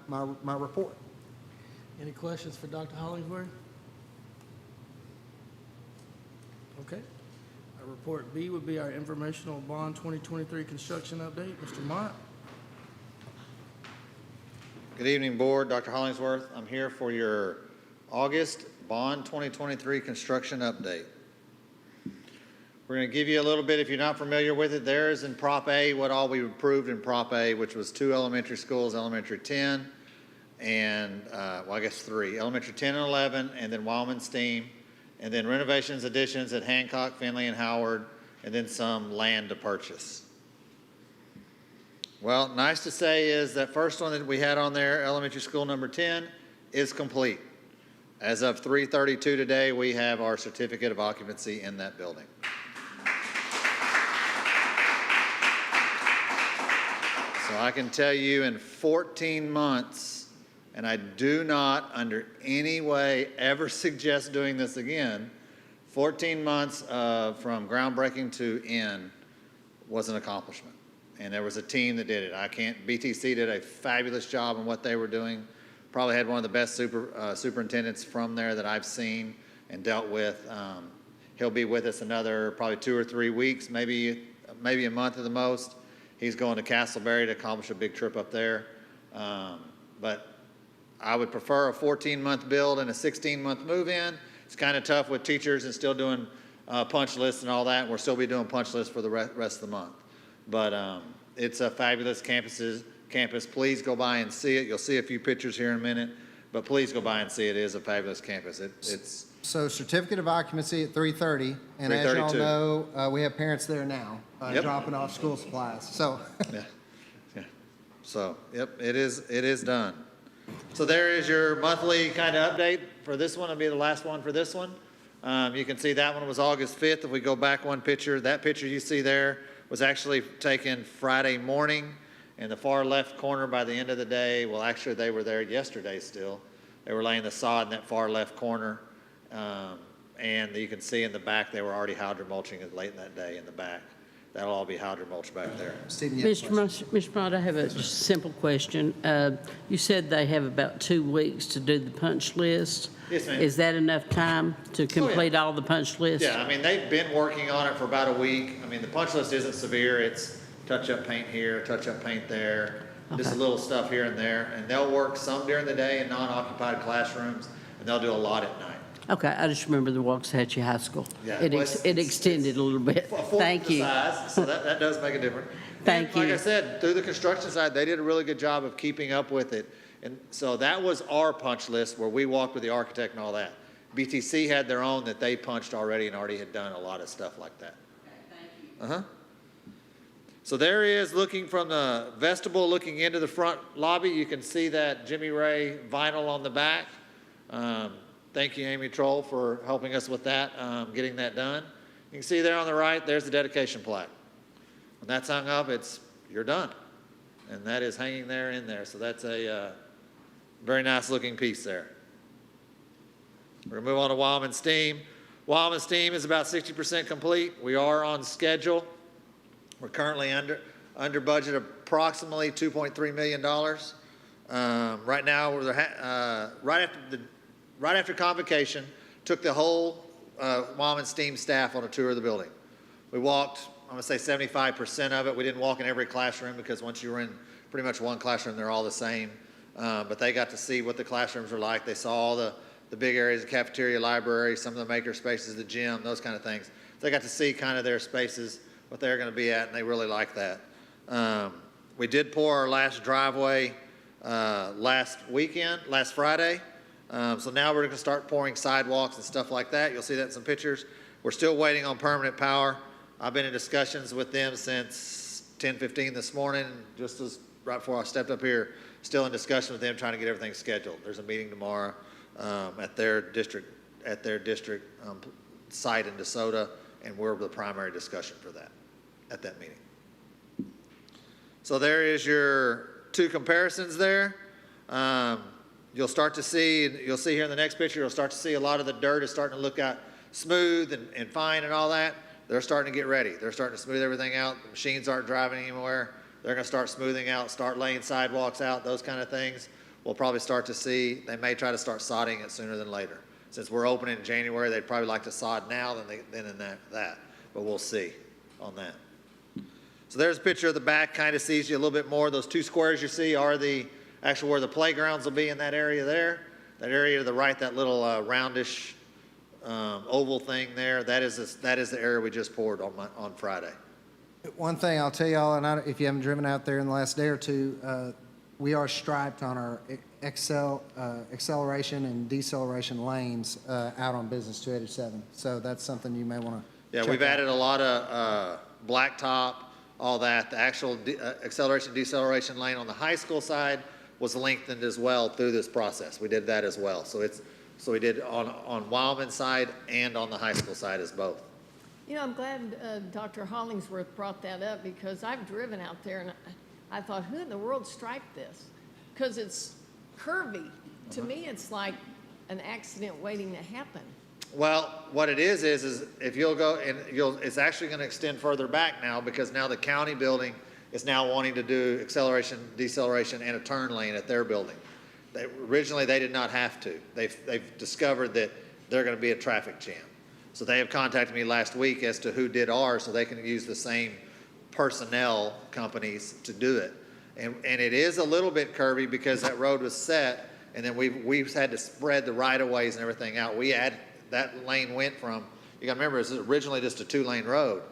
Speaker 3: report.
Speaker 12: Any questions for Dr. Hollingsworth? Okay. Report B would be our informational bond 2023 construction update. Mr. Mott.
Speaker 13: Good evening, Board. Dr. Hollingsworth. I'm here for your August bond 2023 construction update. We're going to give you a little bit, if you're not familiar with it, there is in Prop A what all we approved in Prop A, which was 2 elementary schools, elementary 10, and, well, I guess 3, elementary 10 and 11, and then Wildman Steam, and then renovations, additions at Hancock, Finley, and Howard, and then some land to purchase. Well, nice to say is that first one that we had on there, elementary school number 10, is complete. As of 3:32 today, we have our certificate of occupancy in that building. So I can tell you in 14 months, and I do not under any way ever suggest doing this again, 14 months from groundbreaking to end was an accomplishment. And there was a team that did it. BTC did a fabulous job in what they were doing. Probably had one of the best superintendents from there that I've seen and dealt with. He'll be with us another probably 2 or 3 weeks, maybe a month at the most. He's going to Castleberry to accomplish a big trip up there. But I would prefer a 14-month build and a 16-month move-in. It's kind of tough with teachers and still doing punch lists and all that. We'll still be doing punch lists for the rest of the month. But it's a fabulous campus. Please go by and see it. You'll see a few pictures here in a minute, but please go by and see it. It is a fabulous campus. It's
Speaker 3: So certificate of occupancy at 3:30, and as y'all
Speaker 13: 3:32.
Speaker 3: know, we have parents there now,
Speaker 13: Yep.
Speaker 3: dropping off school supplies. So,
Speaker 13: Yeah. Yeah. So, yep, it is done. So there is your monthly kind of update for this one. It'll be the last one for this one. You can see that one was August 5th. If we go back one picture, that picture you see there was actually taken Friday morning in the far left corner by the end of the day. Well, actually, they were there yesterday still. They were laying the sod in that far left corner. And you can see in the back, they were already hydromulching it late in that day in the back. That'll all be hydromulched back there.
Speaker 3: Stephen, you have a question?
Speaker 1: Mr. Mott, I have a just simple question. You said they have about 2 weeks to do the punch list.
Speaker 13: Yes, ma'am.
Speaker 1: Is that enough time to complete all the punch lists?
Speaker 13: Yeah, I mean, they've been working on it for about a week. I mean, the punch list isn't severe. It's touch-up paint here, touch-up paint there, just a little stuff here and there. And they'll work some during the day in non-occupied classrooms, and they'll do a lot at night.
Speaker 1: Okay, I just remember the Waxahachie High School.
Speaker 13: Yeah,
Speaker 1: It
Speaker 13: well,
Speaker 1: it extended a little bit.
Speaker 13: A fourth
Speaker 1: Thank
Speaker 13: the
Speaker 1: you.
Speaker 13: size, so that does make a difference.
Speaker 1: Thank
Speaker 13: And Like
Speaker 1: you.
Speaker 13: I said, through the construction side, they did a really good job of keeping up with it. And so that was our punch list where we walked with the architect and all that. BTC had their own that they punched already and already had done a lot of stuff like that. Uh-huh. So there he is looking from the vestibule, looking into the front lobby. You can see that Jimmy Ray vinyl on the back. Thank you, Amy Troll, for helping us with that, getting that done. You can see there on the right, there's the dedication plaque. When that's hung up, you're done. And that is hanging there in there. So that's a very nice looking piece there. We're going to move on to Wildman Steam. Wildman Steam is about 60% complete. We are on schedule. We're currently under budget approximately $2.3 million. Right now, right after convocation, took the whole Wildman Steam staff on a tour of the building. We walked, I'm going to say 75% of it. We didn't walk in every classroom because once you were in pretty much one classroom, they're all the same. But they got to see what the classrooms were like. They saw all the big areas, the cafeteria, library, some of the maker spaces, the gym, those kind of things. So they got to see kind of their spaces, what they're going to be at, and they really like that. We did pour our last driveway last Friday. So now we're going to start pouring sidewalks and stuff like that. You'll see that in some pictures. We're still waiting on permanent power. I've been in discussions with them since 10:15 this morning, just as right before I stepped up here, still in discussion with them trying to get everything scheduled. There's a meeting tomorrow at their district site in DeSoto, and we're the primary discussion for that at that meeting. So there is your 2 comparisons there. You'll start to see, you'll see here in the next picture, you'll start to see a lot of the dirt is starting to look out smooth and fine and all that. They're starting to get ready. They're starting to smooth everything out. The machines aren't driving anywhere. They're going to start smoothing out, start laying sidewalks out, those kind of things. We'll probably start to see, they may try to start sodding it sooner than later. Since we're opening in January, they'd probably like to sod now than in that. But we'll see on that. So there's a picture of the back, kind of sees you a little bit more. Those 2 squares you see are the actually where the playgrounds will be in that area there. That area to the right, that little roundish oval thing there, that is the area we just poured on Friday.
Speaker 3: One thing I'll tell y'all, and if you haven't driven out there in the last day or two, we are striped on our acceleration and deceleration lanes out on Business 287. So that's something you may want to
Speaker 13: Yeah, we've added a lot of blacktop, all that. The actual acceleration, deceleration lane on the high school side was lengthened as well through this process. We did that as well. So we did on Wildman side and on the high school side as both.
Speaker 4: You know, I'm glad Dr. Hollingsworth brought that up because I've driven out there and I thought, who in the world striped this? Because it's curvy. To me, it's like an accident waiting to happen.
Speaker 13: Well, what it is if you'll go and it's actually going to extend further back now because now the county building is now wanting to do acceleration, deceleration, and a turn lane at their building. Originally, they did not have to. They've discovered that they're going to be a traffic jam. So they have contacted me last week as to who did ours, so they can use the same personnel companies to do it. And it is a little bit curvy because that road was set, and then we've had to spread the right-of-ways and everything out. That lane went from, you gotta remember, it was originally just a 2-lane road.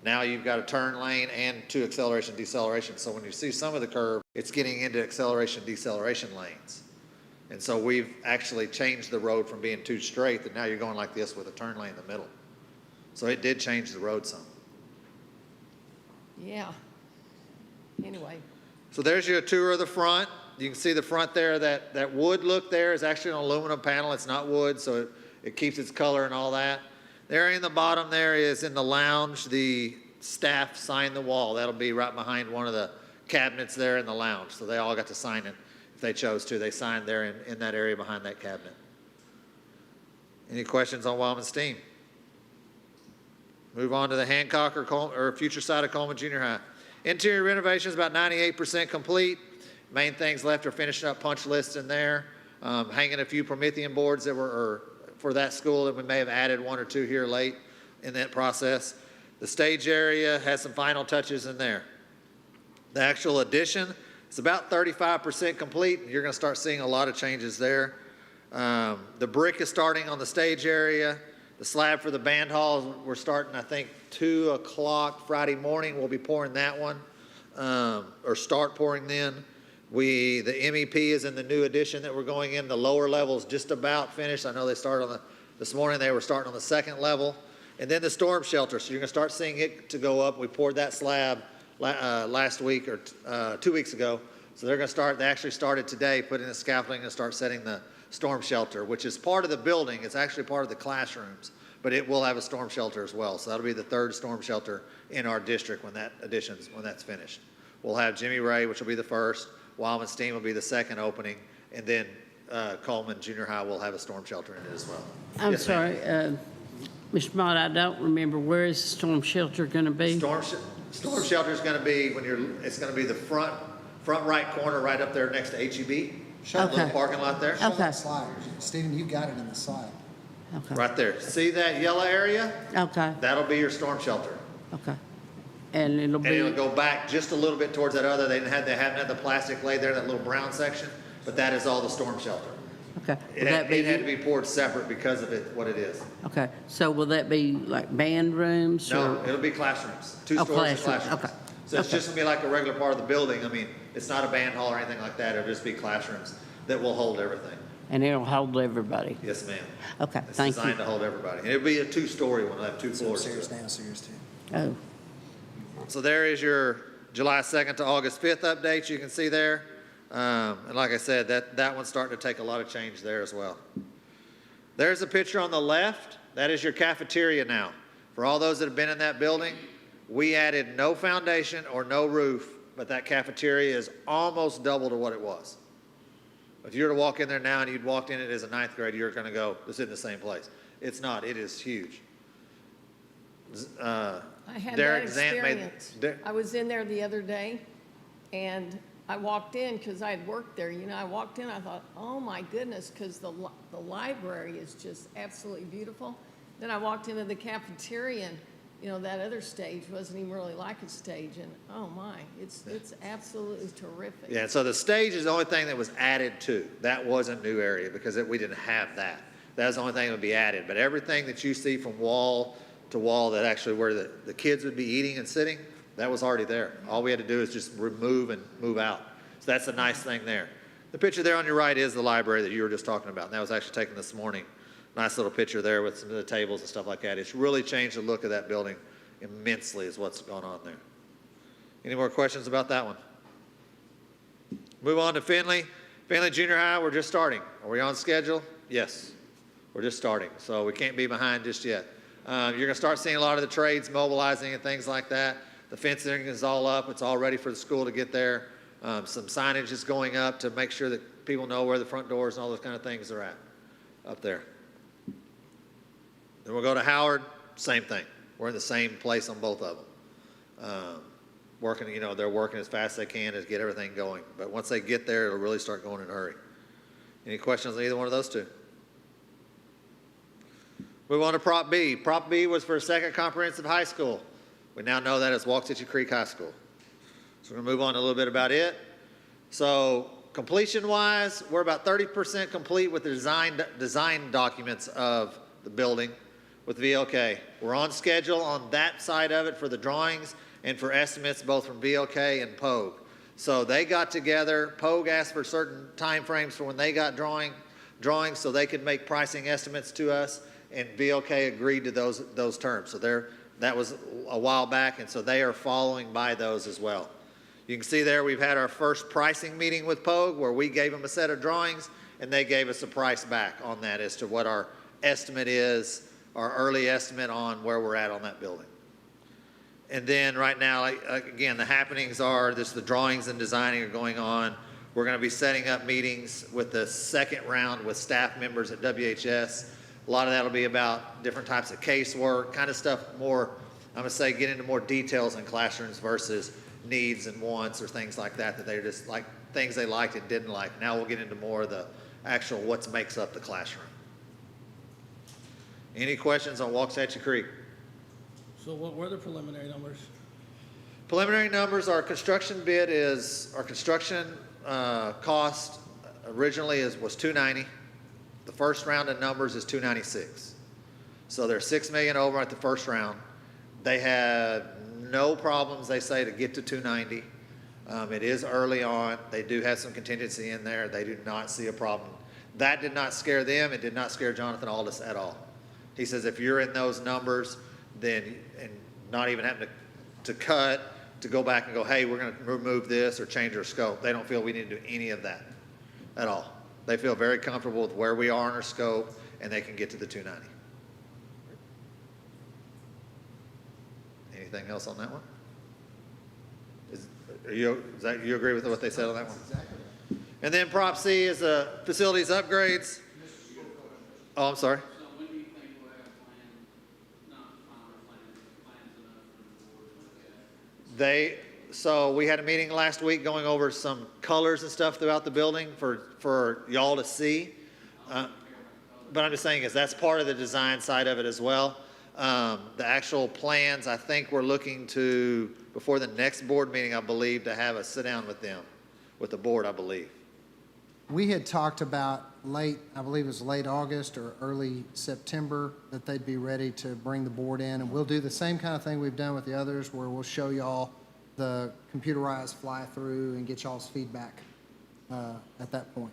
Speaker 13: Now you've got a turn lane and 2 acceleration, deceleration. So when you see some of the curve, it's getting into acceleration, deceleration lanes. And so we've actually changed the road from being 2 straight, that now you're going like this with a turn lane in the middle. So it did change the road some.
Speaker 4: Yeah. Anyway,
Speaker 13: So there's your tour of the front. You can see the front there, that wood look there is actually an aluminum panel. It's not wood, so it keeps its color and all that. There in the bottom there is in the lounge, the staff signed the wall. That'll be right behind one of the cabinets there in the lounge. So they all got to sign it if they chose to. They signed there in that area behind that cabinet. Any questions on Wildman Steam? Move on to the Hancock or future side of Coleman Junior High. Interior renovation is about 98% complete. Main things left are finishing up punch lists in there, hanging a few Promethean boards that were for that school that we may have added 1 or 2 here late in that process. The stage area has some final touches in there. The actual addition is about 35% complete. You're going to start seeing a lot of changes there. The brick is starting on the stage area. The slab for the band hall, we're starting, I think, 2 o'clock Friday morning. We'll be pouring that one, or start pouring then. The MEP is in the new addition that we're going in. The lower level is just about finished. I know they started this morning, they were starting on the 2nd level. And then the storm shelter, so you're gonna start seeing it to go up. We poured that slab last week or 2 weeks ago. So they're gonna start, they actually started today, putting the scaffolding and start setting the storm shelter, which is part of the building. It's actually part of the classrooms, but it will have a storm shelter as well. So that'll be the 3rd storm shelter in our district when that's finished. We'll have Jimmy Ray, which will be the 1st. Wildman Steam will be the 2nd opening, and then Coleman Junior High will have a storm shelter in it as well.
Speaker 1: I'm
Speaker 13: Yes, ma'am.
Speaker 1: sorry, Mr. Mott, I don't remember, where is the storm shelter going to be?
Speaker 13: Storm shelter is going to be it's going to be the front right corner right up there next to HEB. That little parking lot there.
Speaker 3: Show that slide. Stephen, you got it in the slide.
Speaker 1: Okay.
Speaker 13: Right there. See that yellow area?
Speaker 1: Okay,
Speaker 13: That'll be your storm shelter.
Speaker 1: okay. And it'll
Speaker 13: And it'll
Speaker 1: be,
Speaker 13: go back just a little bit towards that other. They haven't had the plastic laid there, that little brown section, but that is all the storm shelter.
Speaker 1: okay.
Speaker 13: It
Speaker 1: Will that
Speaker 13: had to
Speaker 1: be,
Speaker 13: be poured separate because of what it is.
Speaker 1: okay, so will that be like band rooms?
Speaker 13: No,
Speaker 1: or-
Speaker 13: it'll be classrooms, 2
Speaker 1: Oh,
Speaker 13: stories of
Speaker 1: classrooms,
Speaker 13: classrooms.
Speaker 1: okay.
Speaker 13: So it's just gonna be like a regular part of the building. I mean, it's not a band hall or anything like that. It'll just be classrooms that will hold everything.
Speaker 1: And it'll hold everybody?
Speaker 13: Yes, ma'am.
Speaker 1: Okay,
Speaker 13: It's
Speaker 1: thank you.
Speaker 13: designed to hold everybody. And it'll be a 2-story one. It'll have 2 floors. to
Speaker 3: Upstairs,
Speaker 13: it.
Speaker 3: downstairs too.
Speaker 1: Oh,
Speaker 13: So there is your July 2nd to August 5th updates you can see there. And like I said, that one's starting to take a lot of change there as well. There's a picture on the left. That is your cafeteria now. For all those that have been in that building, we added no foundation or no roof, but that cafeteria is almost double to what it was. If you were to walk in there now and you'd walked in it as a 9th grader, you're going to go, this isn't the same place. It's not. It is huge.
Speaker 4: I had
Speaker 13: Derek
Speaker 4: that
Speaker 13: Zant made-
Speaker 4: experience. I was in there the other day, and I walked in because I had worked there. You know, I walked in, I thought, oh my goodness, because the library is just absolutely beautiful. Then I walked into the cafeteria, and you know, that other stage wasn't even really like a stage, and oh my, it's absolutely terrific.
Speaker 13: Yeah, so the stage is the only thing that was added to. That was a new area because we didn't have that. That was the only thing that would be added. But everything that you see from wall to wall that actually where the kids would be eating and sitting, that was already there. All we had to do is just remove and move out. So that's a nice thing there. The picture there on your right is the library that you were just talking about. And that was actually taken this morning. Nice little picture there with some of the tables and stuff like that. It's really changed the look of that building immensely is what's going on there. Any more questions about that one? Move on to Finley. Finley Junior High, we're just starting. Are we on schedule? Yes. We're just starting, so we can't be behind just yet. You're going to start seeing a lot of the trades mobilizing and things like that. The fencing is all up. It's all ready for the school to get there. Some signage is going up to make sure that people know where the front doors and all those kind of things are at up there. Then we'll go to Howard, same thing. We're in the same place on both of them. Working, you know, they're working as fast as they can to get everything going. But once they get there, it'll really start going in a hurry. Any questions on either one of those two? Move on to Prop B. Prop B was for Second Comprehensive High School. We now know that as Waxahachie Creek High School. So we're going to move on a little bit about it. So completion-wise, we're about 30% complete with the design documents of the building with VLK. We're on schedule on that side of it for the drawings and for estimates both from VLK and POG. So they got together. POG asked for certain time frames for when they got drawings so they could make pricing estimates to us, and VLK agreed to those terms. So that was a while back, and so they are following by those as well. You can see there we've had our first pricing meeting with POG where we gave them a set of drawings and they gave us a price back on that as to what our estimate is, our early estimate on where we're at on that building. And then right now, again, the happenings are the drawings and designing are going on. We're going to be setting up meetings with the second round with staff members at WHS. A lot of that will be about different types of casework, kind of stuff more, I'm going to say, get into more details in classrooms versus needs and wants or things like that they're just like things they liked and didn't like. Now we'll get into more of the actual what makes up the classroom. Any questions on Waxahachie Creek?
Speaker 12: So what were the preliminary numbers?
Speaker 13: Preliminary numbers, our construction cost originally was $290. The first round of numbers is $296. So they're $6 million over at the first round. They had no problems, they say, to get to $290. It is early on. They do have some contingency in there. They do not see a problem. That did not scare them. It did not scare Jonathan Aldis at all. He says if you're in those numbers, then, and not even having to cut, to go back and go, hey, we're going to remove this or change our scope. They don't feel we need to do any of that at all. They feel very comfortable with where we are in our scope, and they can get to the 290. Anything else on that one? You agree with what they said on that one? Exactly. And then Prop C is facilities upgrades. Oh, I'm sorry.
Speaker 10: So when do you think we'll have plans, not final plans, but plans enough for the board to look at?
Speaker 13: So we had a meeting last week going over some colors and stuff throughout the building for y'all to see. But I'm just saying is that's part of the design side of it as well. The actual plans, I think we're looking to, before the next board meeting, I believe, to have a sit down with them, with the board, I believe.
Speaker 3: We had talked about I believe it was late August or early September, that they'd be ready to bring the board in. And we'll do the same kind of thing we've done with the others, where we'll show y'all the computerized fly-through and get y'all's feedback at that point.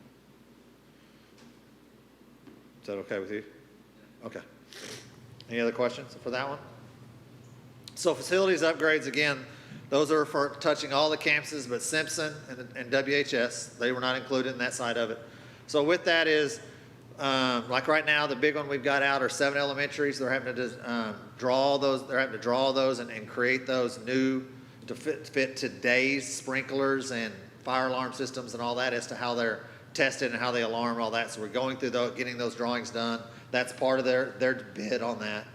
Speaker 13: Is that okay with you? Okay. Any other questions for that one? So facilities upgrades, again, those are for touching all the campuses but Simpson and WHS. They were not included in that side of it. So with that is, like right now, the big one we've got out are 7 elementaries. They're having to draw those. They're having to draw those and create those new to fit today's sprinklers and fire alarm systems and all that as to how they're tested and how they alarm and all that. So we're going through getting those drawings done. That's part of their bid on that.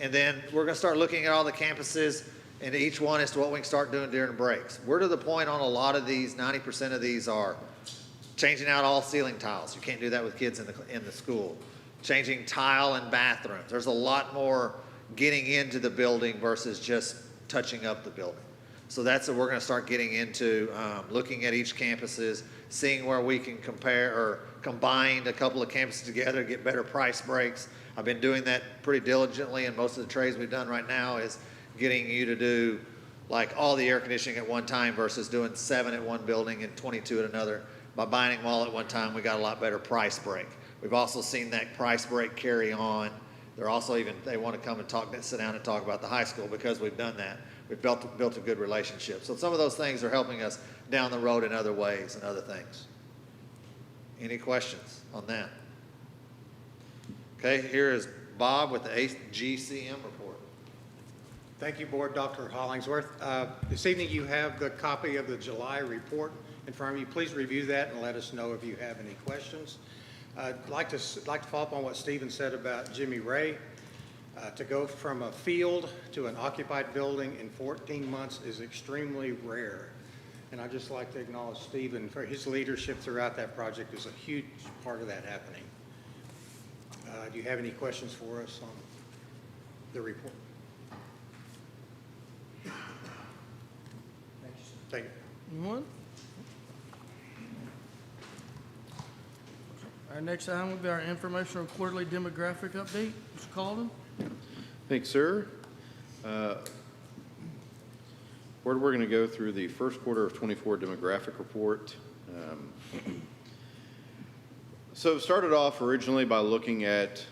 Speaker 13: And then we're going to start looking at all the campuses and each one as to what we can start doing during breaks. We're to the point on a lot of these, 90% of these are changing out all ceiling tiles. You can't do that with kids in the school. Changing tile in bathrooms. There's a lot more getting into the building versus just touching up the building. So that's what we're going to start getting into, looking at each campuses, seeing where we can compare or combine a couple of campuses together, get better price breaks. I've been doing that pretty diligently, and most of the trades we've done right now is getting you to do like all the air conditioning at one time versus doing 7 at one building and 22 at another. By buying them all at one time, we got a lot better price break. We've also seen that price break carry on. They're also they want to come and sit down and talk about the high school because we've done that. We've built a good relationship. So some of those things are helping us down the road in other ways and other things. Any questions on that? Okay, here is Bob with the GCM report.
Speaker 14: Thank you, Board. Dr. Hollingsworth. This evening you have the copy of the July report in front of you. Please review that and let us know if you have any questions. I'd like to follow up on what Stephen said about Jimmy Ray. To go from a field to an occupied building in 14 months is extremely rare. And I'd just like to acknowledge Stephen for his leadership throughout that project is a huge part of that happening. Do you have any questions for us on the report? Thank you.
Speaker 12: Anyone? Our next item will be our informational quarterly demographic update. Mr. Calden?
Speaker 2: Thanks, sir. We're going to go through the first quarter of 24 demographic report. So started off originally by looking at,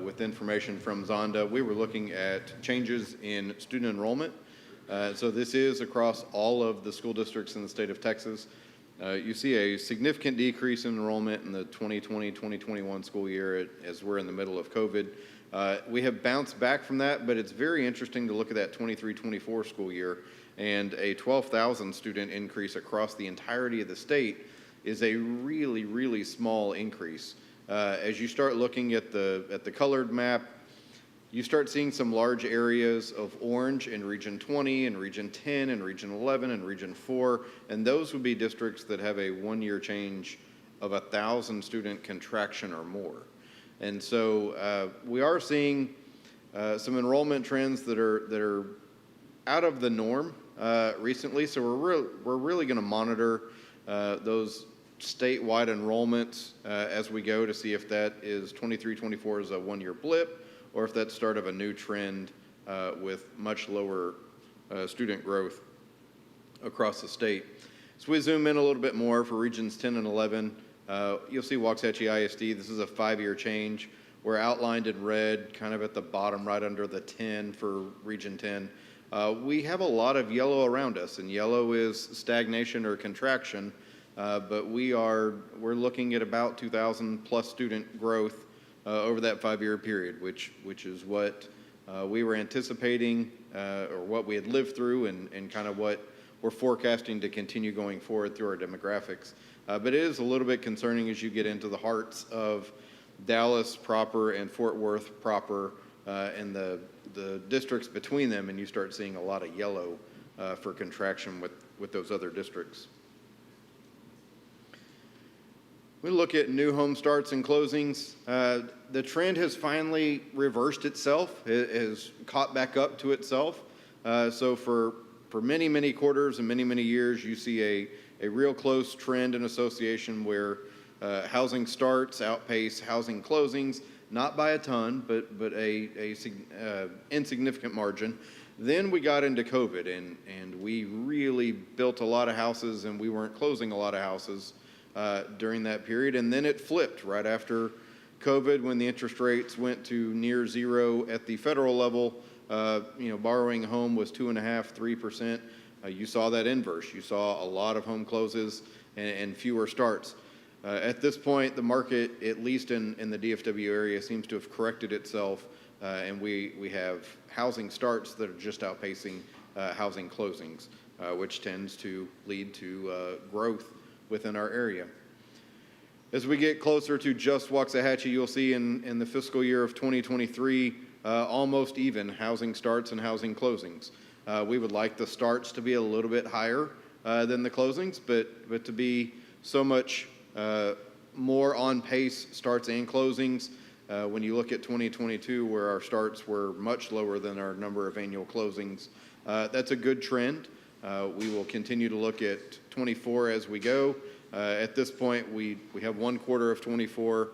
Speaker 2: with information from Zonda, we were looking at changes in student enrollment. So this is across all of the school districts in the state of Texas. You see a significant decrease in enrollment in the 2020-2021 school year as we're in the middle of COVID. We have bounced back from that, but it's very interesting to look at that 23-24 school year, and a 12,000 student increase across the entirety of the state is a really, really small increase. As you start looking at the colored map, you start seeing some large areas of orange in Region 20 and Region 10 and Region 11 and Region 4, and those would be districts that have a one-year change of 1,000 student contraction or more. And so we are seeing some enrollment trends that are out of the norm recently, so we're really going to monitor those statewide enrollments as we go to see if that is 23-24 is a one-year blip, or if that's start of a new trend with much lower student growth across the state. So we zoom in a little bit more for regions 10 and 11. You'll see Waxahachie ISD, this is a 5-year change. We're outlined in red, kind of at the bottom right under the 10 for region 10. We have a lot of yellow around us, and yellow is stagnation or contraction, but we're looking at about 2,000 plus student growth over that 5-year period, which is what we were anticipating or what we had lived through and kind of what we're forecasting to continue going forward through our demographics. But it is a little bit concerning as you get into the hearts of Dallas proper and Fort Worth proper and the districts between them, and you start seeing a lot of yellow for contraction with those other districts. We look at new home starts and closings. The trend has finally reversed itself. It has caught back up to itself. So for many, many quarters and many, many years, you see a real close trend and association where housing starts outpace housing closings, not by a ton, but a insignificant margin. Then we got into COVID, and we really built a lot of houses, and we weren't closing a lot of houses during that period. And then it flipped right after COVID when the interest rates went to near zero at the federal level. Borrowing a home was 2.5%, 3%. You saw that inverse. You saw a lot of home closes and fewer starts. At this point, the market, at least in the DFW area, seems to have corrected itself, and we have housing starts that are just outpacing housing closings, which tends to lead to growth within our area. As we get closer to just Waxahachie, you'll see in the fiscal year of 2023, almost even housing starts and housing closings. We would like the starts to be a little bit higher than the closings, but to be so much more on pace starts and closings. When you look at 2022, where our starts were much lower than our number of annual closings, that's a good trend. We will continue to look at 24 as we go. At this point, we have 1 quarter of 24.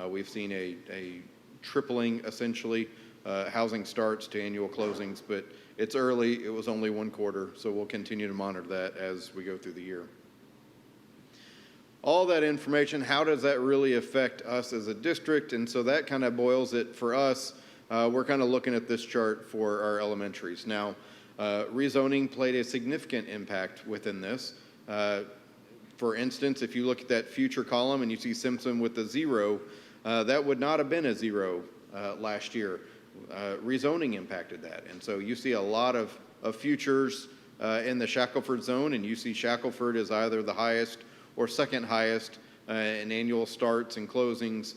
Speaker 2: We've seen a tripling, essentially, housing starts to annual closings, but it's early. It was only 1 quarter, so we'll continue to monitor that as we go through the year. All that information, how does that really affect us as a district? And so that kind of boils it for us. We're kind of looking at this chart for our elementaries. Now, rezoning played a significant impact within this. For instance, if you look at that future column and you see Simpson with a 0, that would not have been a 0 last year. Rezoning impacted that. And so you see a lot of futures in the Shackelford zone, and you see Shackelford as either the highest or second highest in annual starts and closings,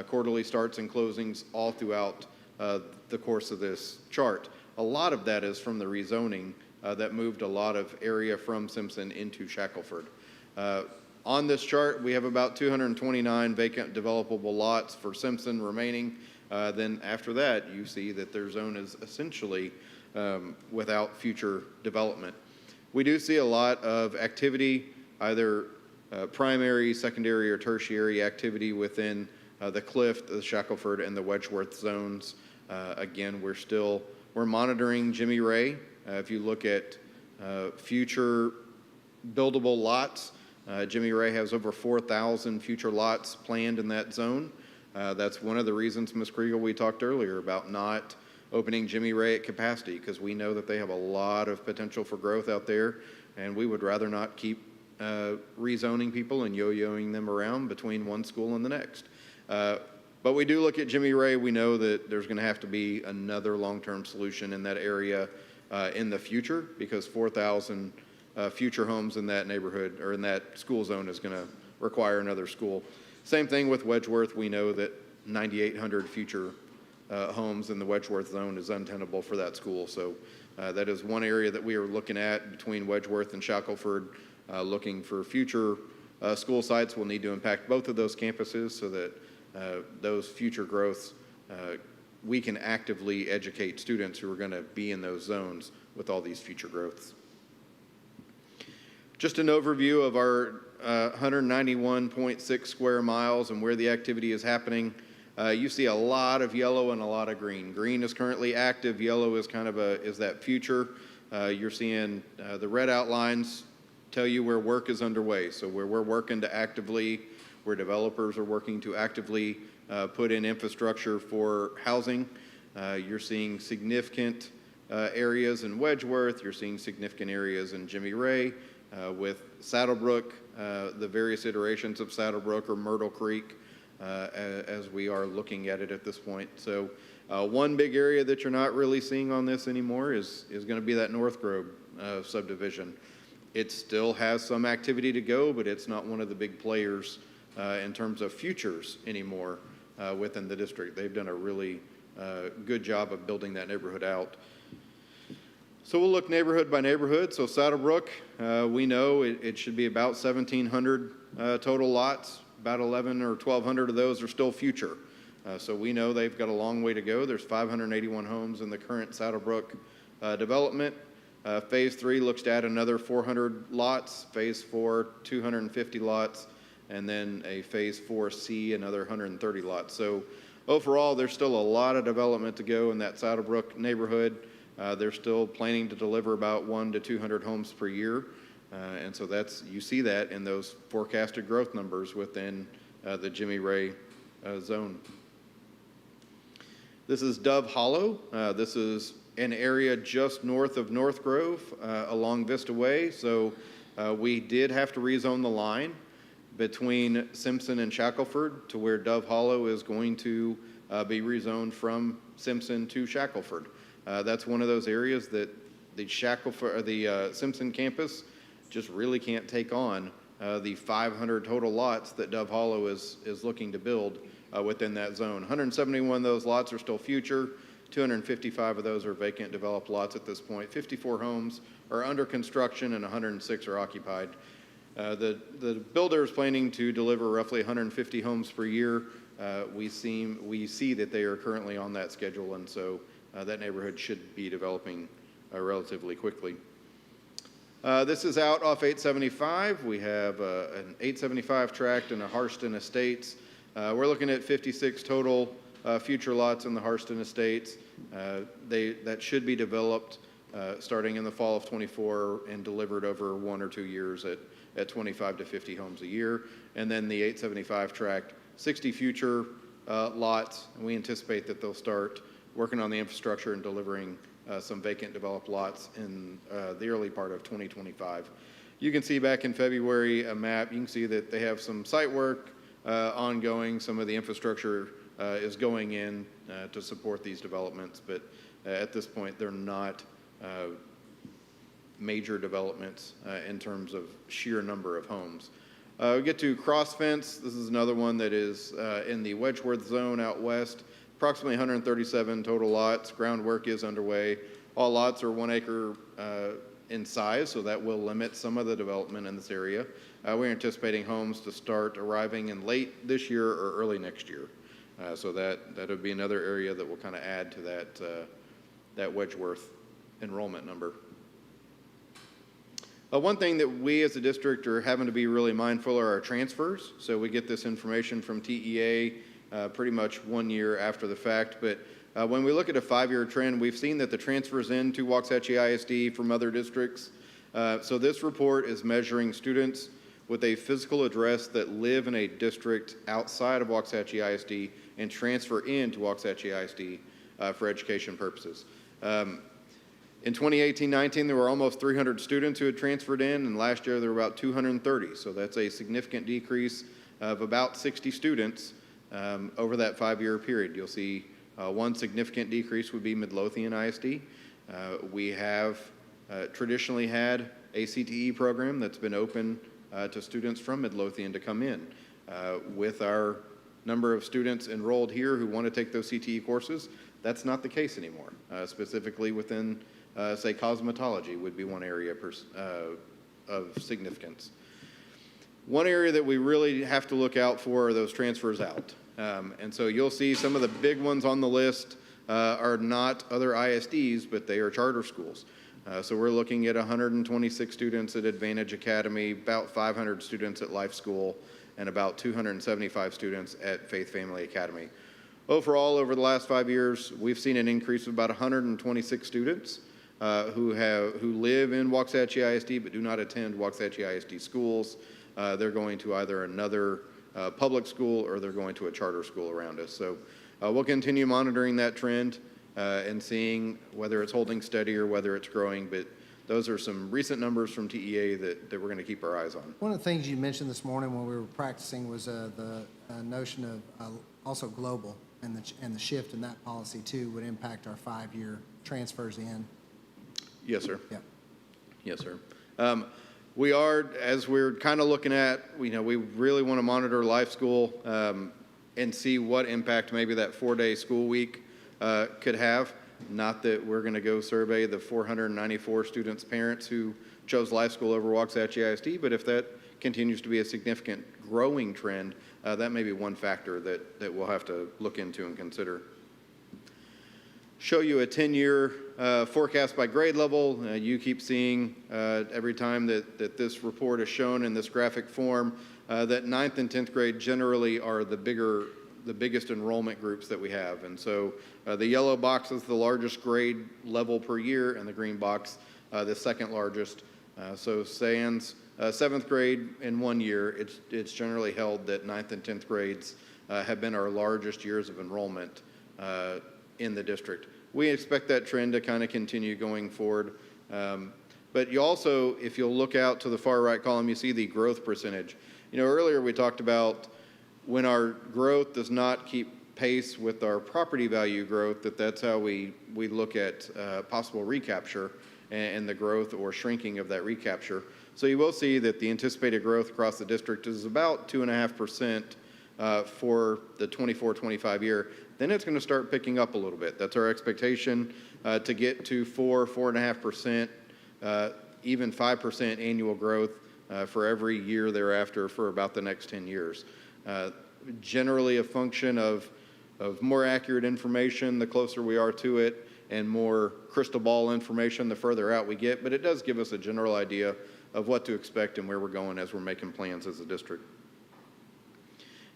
Speaker 2: quarterly starts and closings all throughout the course of this chart. A lot of that is from the rezoning that moved a lot of area from Simpson into Shackelford. On this chart, we have about 229 vacant developable lots for Simpson remaining. then after that, you see that their zone is essentially without future development. We do see a lot of activity, either primary, secondary, or tertiary activity within the Clift, the Shackelford, and the Wedgeworth zones. Again, we're monitoring Jimmy Ray. If you look at future buildable lots, Jimmy Ray has over 4,000 future lots planned in that zone. That's one of the reasons, Ms. Kriegel, we talked earlier about not opening Jimmy Ray at capacity, because we know that they have a lot of potential for growth out there, and we would rather not keep rezoning people and yo-yoing them around between one school and the next. But we do look at Jimmy Ray. We know that there's going to have to be another long-term solution in that area in the future, because 4,000 future homes in that neighborhood or in that school zone is going to require another school. Same thing with Wedgeworth. We know that 9,800 future homes in the Wedgeworth zone is untenable for that school. So that is one area that we are looking at between Wedgeworth and Shackelford, looking for future school sites. Will need to impact both of those campuses so that those future growths, we can actively educate students who are going to be in those zones with all these future growths. Just an overview of our 191.6 square miles and where the activity is happening. You see a lot of yellow and a lot of green. Green is currently active. Yellow is kind of is that future. You're seeing the red outlines tell you where work is underway. So where we're working to actively, where developers are working to actively put in infrastructure for housing. You're seeing significant areas in Wedgeworth. You're seeing significant areas in Jimmy Ray. With Saddlebrook, the various iterations of Saddlebrook or Myrtle Creek, as we are looking at it at this point. So one big area that you're not really seeing on this anymore is going to be that North Grove subdivision. It still has some activity to go, but it's not one of the big players in terms of futures anymore within the district. They've done a really good job of building that neighborhood out. So we'll look neighborhood by neighborhood. So Saddlebrook, we know it should be about 1,700 total lots. About 1,100 or 1,200 of those are still future. So we know they've got a long way to go. There's 581 homes in the current Saddlebrook development. Phase 3 looks to add another 400 lots. Phase 4, 250 lots. And then a Phase 4C, another 130 lots. So overall, there's still a lot of development to go in that Saddlebrook neighborhood. They're still planning to deliver about 100 to 200 homes per year. And so you see that in those forecasted growth numbers within the Jimmy Ray zone. This is Dove Hollow. This is an area just north of North Grove along Vista Way. So we did have to rezone the line between Simpson and Shackelford to where Dove Hollow is going to be rezoned from Simpson to Shackelford. That's one of those areas that the Simpson campus just really can't take on the 500 total lots that Dove Hollow is looking to build within that zone. 171 of those lots are still future. 255 of those are vacant developed lots at this point. 54 homes are under construction and 106 are occupied. The builder is planning to deliver roughly 150 homes per year. We see that they are currently on that schedule, and so that neighborhood should be developing relatively quickly. This is out off 875. We have an 875 tract and a Harston Estates. We're looking at 56 total future lots in the Harston Estates. That should be developed starting in the fall of 24 and delivered over 1 or 2 years at 25 to 50 homes a year. And then the 875 tract, 60 future lots. And we anticipate that they'll start working on the infrastructure and delivering some vacant developed lots in the early part of 2025. You can see back in February a map. You can see that they have some site work ongoing. Some of the infrastructure is going in to support these developments, but at this point they're not major developments in terms of sheer number of homes. We get to Cross Fence. This is another one that is in the Wedgeworth zone out west. Approximately 137 total lots. Groundwork is underway. All lots are 1 acre in size, so that will limit some of the development in this area. We're anticipating homes to start arriving in late this year or early next year. So that would be another area that will kind of add to that Wedgeworth enrollment number. One thing that we as a district are having to be really mindful are our transfers. So we get this information from TEA pretty much 1 year after the fact. But when we look at a 5-year trend, we've seen that the transfers into Waxahachie ISD from other districts. So this report is measuring students with a physical address that live in a district outside of Waxahachie ISD and transfer into Waxahachie ISD for education purposes. In 2018-19, there were almost 300 students who had transferred in, and last year there were about 230. So that's a significant decrease of about 60 students over that 5-year period. You'll see one significant decrease would be Midlothian ISD. We have traditionally had a CTE program that's been open to students from Midlothian to come in. With our number of students enrolled here who want to take those CTE courses, that's not the case anymore. Specifically within, say, cosmetology would be one area of significance. One area that we really have to look out for are those transfers out. And so you'll see some of the big ones on the list are not other ISDs, but they are charter schools. So we're looking at 126 students at Advantage Academy, about 500 students at Life School, and about 275 students at Faith Family Academy. Overall, over the last 5 years, we've seen an increase of about 126 students who live in Waxahachie ISD but do not attend Waxahachie ISD schools. They're going to either another public school or they're going to a charter school around us. So we'll continue monitoring that trend and seeing whether it's holding steady or whether it's growing. But those are some recent numbers from TEA that we're going to keep our eyes on.
Speaker 3: One of the things you mentioned this morning when we were practicing was the notion of also global, and the shift in that policy too would impact our 5-year transfers in.
Speaker 2: Yes, sir.
Speaker 3: Yeah.
Speaker 2: Yes, sir. We are, as we're kind of looking at, we really want to monitor Life School and see what impact maybe that 4-day school week could have. Not that we're going to go survey the 494 students' parents who chose Life School over Waxahachie ISD, but if that continues to be a significant growing trend, that may be one factor that we'll have to look into and consider. Show you a 10-year forecast by grade level. You keep seeing every time that this report is shown in this graphic form that 9th and 10th grade generally are the biggest enrollment groups that we have. And so the yellow box is the largest grade level per year, and the green box the second largest. So sans 7th grade in 1 year, it's generally held that 9th and 10th grades have been our largest years of enrollment in the district. We expect that trend to kind of continue going forward. But you also, if you'll look out to the far right column, you see the growth percentage. Earlier we talked about when our growth does not keep pace with our property value growth, that's how we look at possible recapture and the growth or shrinking of that recapture. So you will see that the anticipated growth across the district is about 2.5% for the 24-25 year. Then it's going to start picking up a little bit. That's our expectation to get to 4.5%, even 5% annual growth for every year thereafter for about the next 10 years. Generally a function of more accurate information the closer we are to it, and more crystal ball information the further out we get, but it does give us a general idea of what to expect and where we're going as we're making plans as a district.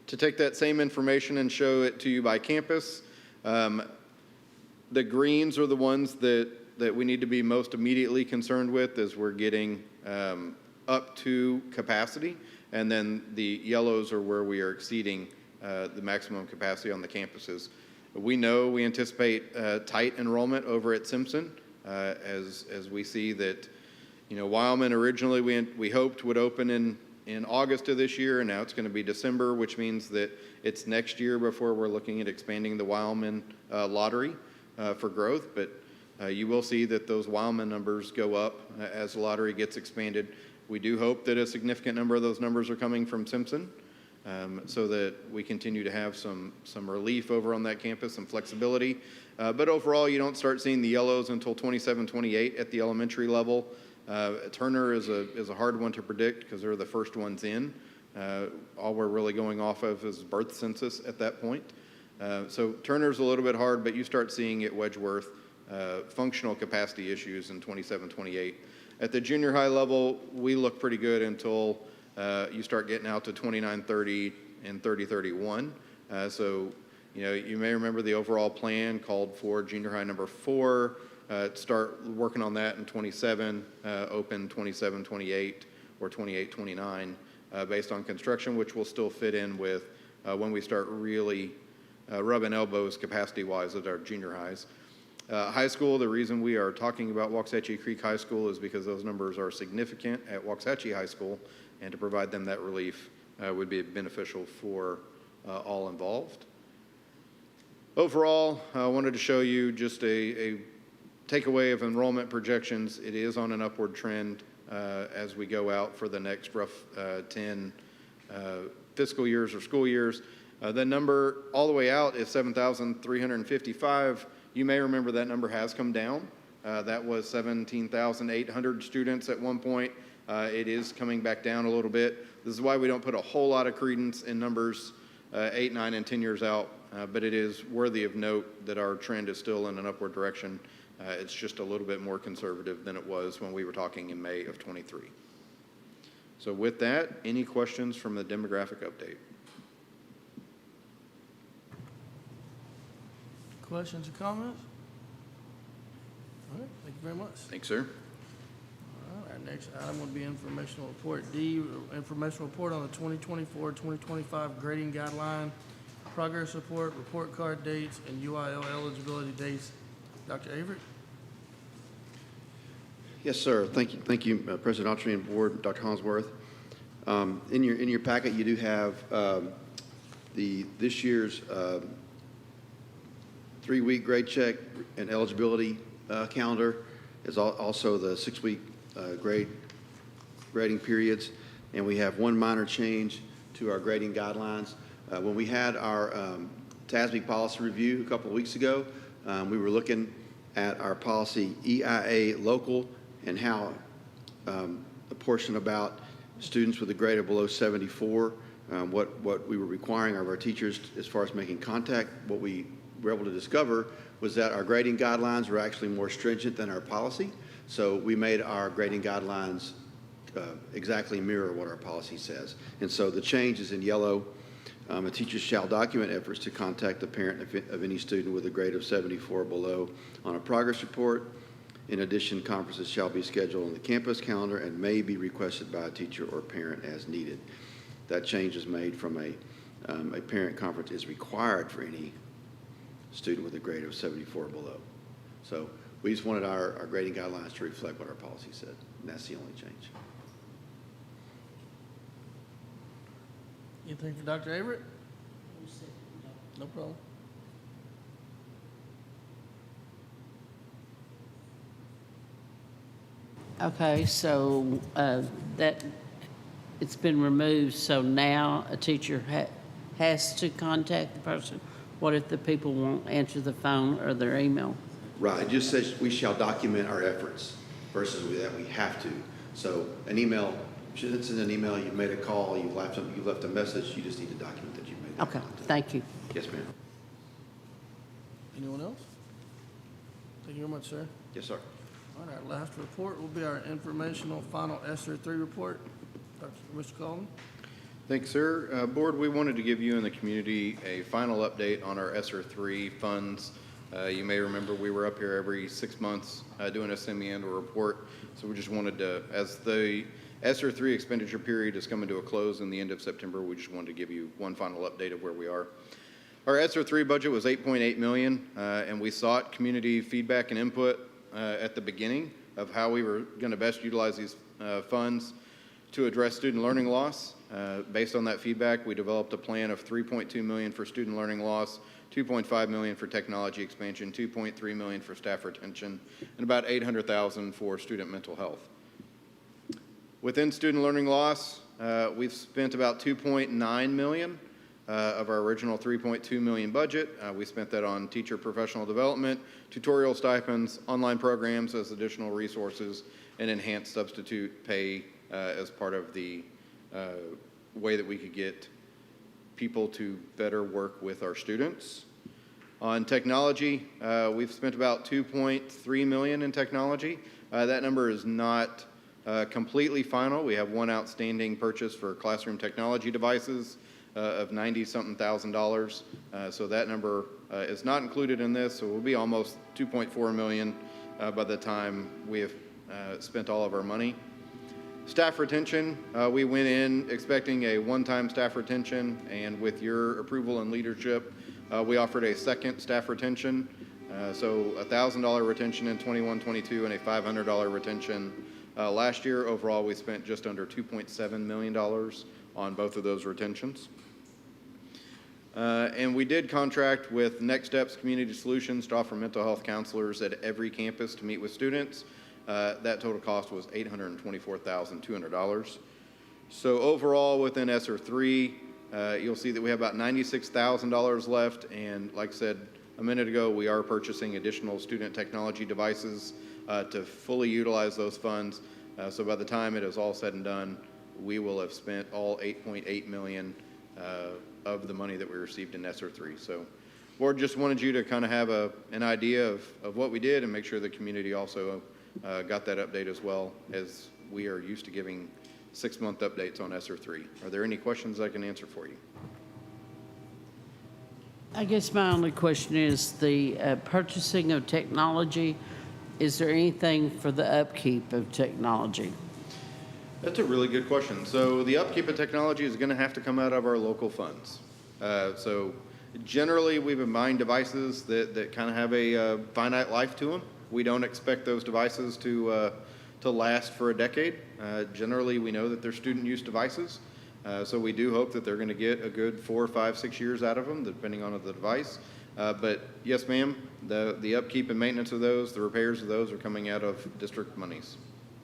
Speaker 2: To take that same information and show it to you by campus, the greens are the ones that we need to be most immediately concerned with as we're getting up to capacity, and then the yellows are where we are exceeding the maximum capacity on the campuses. We anticipate tight enrollment over at Simpson as we see that, Wildman originally we hoped would open in August of this year, and now it's going to be December, which means that it's next year before we're looking at expanding the Wildman lottery for growth. But you will see that those Wildman numbers go up as the lottery gets expanded. We do hope that a significant number of those numbers are coming from Simpson, so that we continue to have some relief over on that campus, some flexibility. But overall, you don't start seeing the yellows until 27, 28 at the elementary level. Turner is a hard one to predict because they're the first ones in. All we're really going off of is birth census at that point. So Turner's a little bit hard, but you start seeing at Wedgeworth functional capacity issues in 27, 28. At the junior high level, we look pretty good until you start getting out to 29, 30, and 30, 31. So, you know, you may remember the overall plan called for junior high number 4, start working on that in 27, open 27, 28, or 28, 29, based on construction, which will still fit in with when we start really rubbing elbows capacity-wise at our junior highs. High school, the reason we are talking about Waxahachie Creek High School is because those numbers are significant at Waxahachie High School, and to provide them that relief would be beneficial for all involved. Overall, I wanted to show you just a takeaway of enrollment projections. It is on an upward trend as we go out for the next rough 10 fiscal years or school years. The number all the way out is 7,355. You may remember that number has come down. That was 17,800 students at one point. It is coming back down a little bit. This is why we don't put a whole lot of credence in numbers 8, 9, and 10 years out, but it is worthy of note that our trend is still in an upward direction. It's just a little bit more conservative than it was when we were talking in May of 23. So with that, any questions from the demographic update?
Speaker 12: Questions or comments? All right, thank you very much.
Speaker 2: Thanks, sir.
Speaker 12: All right, our next item will be informational report D, informational report on the 2024-2025 grading guideline, progress report, report card dates, and UIL eligibility dates. Dr. Avery?
Speaker 15: Yes, sir. Thank you, President Autry and Board, Dr. Hollingsworth. In your packet, you do have this year's 3-week grade check and eligibility calendar, is also the 6-week grading periods, and we have one minor change to our grading guidelines. When we had our TASB policy review a couple of weeks ago, we were looking at our policy EIA local and how the portion about students with a grade of below 74, what we were requiring of our teachers as far as making contact. What we were able to discover was that our grading guidelines were actually more stringent than our policy. So we made our grading guidelines exactly mirror what our policy says. And so the change is in yellow. A teacher shall document efforts to contact the parent of any student with a grade of 74 or below on a progress report. In addition, conferences shall be scheduled on the campus calendar and may be requested by a teacher or parent as needed. That change is made from a parent conference is required for any student with a grade of 74 or below. So we just wanted our grading guidelines to reflect what our policy said, and that's the only change.
Speaker 12: Anything for Dr. Avery? No problem.
Speaker 1: Okay, so that, it's been removed, so now a teacher has to contact the person. What if the people won't answer the phone or their email?
Speaker 15: Right, it just says we shall document our efforts versus that we have to. So an email, you shouldn't send an email, you've made a call, you left a message, you just need to document that you made that
Speaker 1: Okay,
Speaker 15: contact.
Speaker 1: thank you.
Speaker 15: Yes, ma'am.
Speaker 12: Anyone else? Thank you very much, sir.
Speaker 15: Yes, sir.
Speaker 12: All right, our last report will be our informational final ESSER 3 report. Mr. Collins?
Speaker 2: Thanks, sir. Board, we wanted to give you and the community a final update on our ESSER 3 funds. You may remember we were up here every 6 months doing a semi-annual report. So we just wanted to, as the ESSER 3 expenditure period is coming to a close in the end of September, we just wanted to give you one final update of where we are. Our ESSER 3 budget was $8.8 million, and we sought community feedback and input at the beginning of how we were going to best utilize these funds to address student learning loss. Based on that feedback, we developed a plan of $3.2 million for student learning loss, $2.5 million for technology expansion, $2.3 million for staff retention, and about $800,000 for student mental health. Within student learning loss, we've spent about $2.9 million of our original $3.2 million budget. We spent that on teacher professional development, tutorial stipends, online programs as additional resources, and enhanced substitute pay as part of the way that we could get people to better work with our students. On technology, we've spent about $2.3 million in technology. That number is not completely final. We have one outstanding purchase for classroom technology devices of $90-something thousand. So that number is not included in this, so we'll be almost $2.4 million by the time we have spent all of our money. Staff retention, we went in expecting a one-time staff retention, and with your approval and leadership, we offered a second staff retention. So a $1,000 retention in 21-22 and a $500 retention last year. Overall, we spent just under $2.7 million on both of those retentions. And we did contract with Next Steps Community Solutions to offer mental health counselors at every campus to meet with students. That total cost was $824,200. So overall, within ESSER 3, you'll see that we have about $96,000 left. And like I said a minute ago, we are purchasing additional student technology devices to fully utilize those funds. So by the time it is all said and done, we will have spent all $8.8 million of the money that we received in ESSER 3. So board just wanted you to kind of have an idea of what we did and make sure the community also got that update as well, as we are used to giving 6-month updates on ESSER 3. Are there any questions I can answer for you?
Speaker 1: I guess my only question is the purchasing of technology. Is there anything for the upkeep of technology?
Speaker 2: That's a really good question. So the upkeep of technology is going to have to come out of our local funds. So generally, we've been buying devices that kind of have a finite life to them. We don't expect those devices to last for a decade. Generally, we know that they're student use devices. So we do hope that they're going to get a good 4, 5, 6 years out of them, depending on the device. But yes, ma'am, the upkeep and maintenance of those, the repairs of those are coming out of district monies.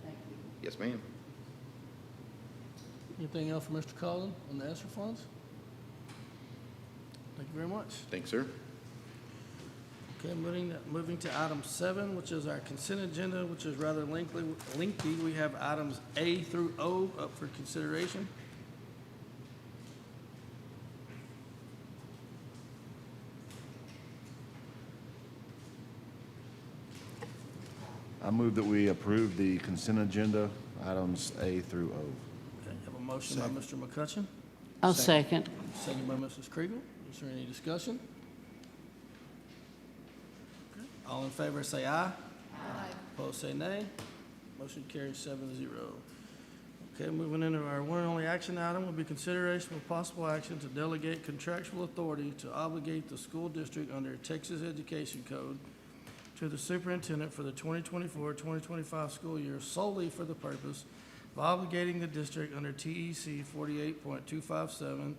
Speaker 1: Thank you.
Speaker 2: Yes, ma'am.
Speaker 12: Anything else for Mr. Collins on the ESSER funds? Thank you very much.
Speaker 2: Thanks, sir.
Speaker 12: Okay, moving to item 7, which is our consent agenda, which is rather lengthy. We have items A through O up for consideration.
Speaker 8: I move that we approve the consent agenda, items A through O.
Speaker 12: Okay, have a motion by Mr. McCutcheon,
Speaker 1: I'll second.
Speaker 12: second by Mrs. Kriegel. Is there any discussion? Okay, all in favor say aye. Aye. Opposed say nay. Motion carries 7-0. Okay, moving into our one and only action item will be consideration of possible action to delegate contractual authority to obligate the school district under Texas Education Code to the superintendent for the 2024-2025 school year solely for the purpose of obligating the district under TEC 48.257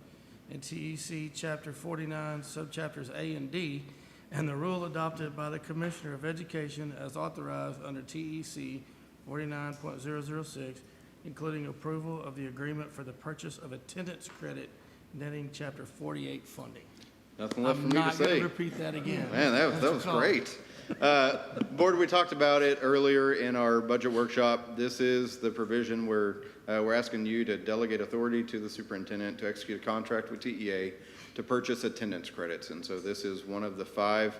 Speaker 12: and TEC Chapter 49, subchapters A and D, and the rule adopted by the Commissioner of Education as authorized under TEC 49.006, including approval of the agreement for the purchase of attendance credit netting Chapter 48 funding.
Speaker 2: Nothing left for me to
Speaker 12: I'm not going
Speaker 2: say.
Speaker 12: to repeat that again.
Speaker 2: Man, that was great. Board, we talked about it earlier in our budget workshop. This is the provision where we're asking you to delegate authority to the superintendent to execute a contract with TEA to purchase attendance credits. And so this is one of the 5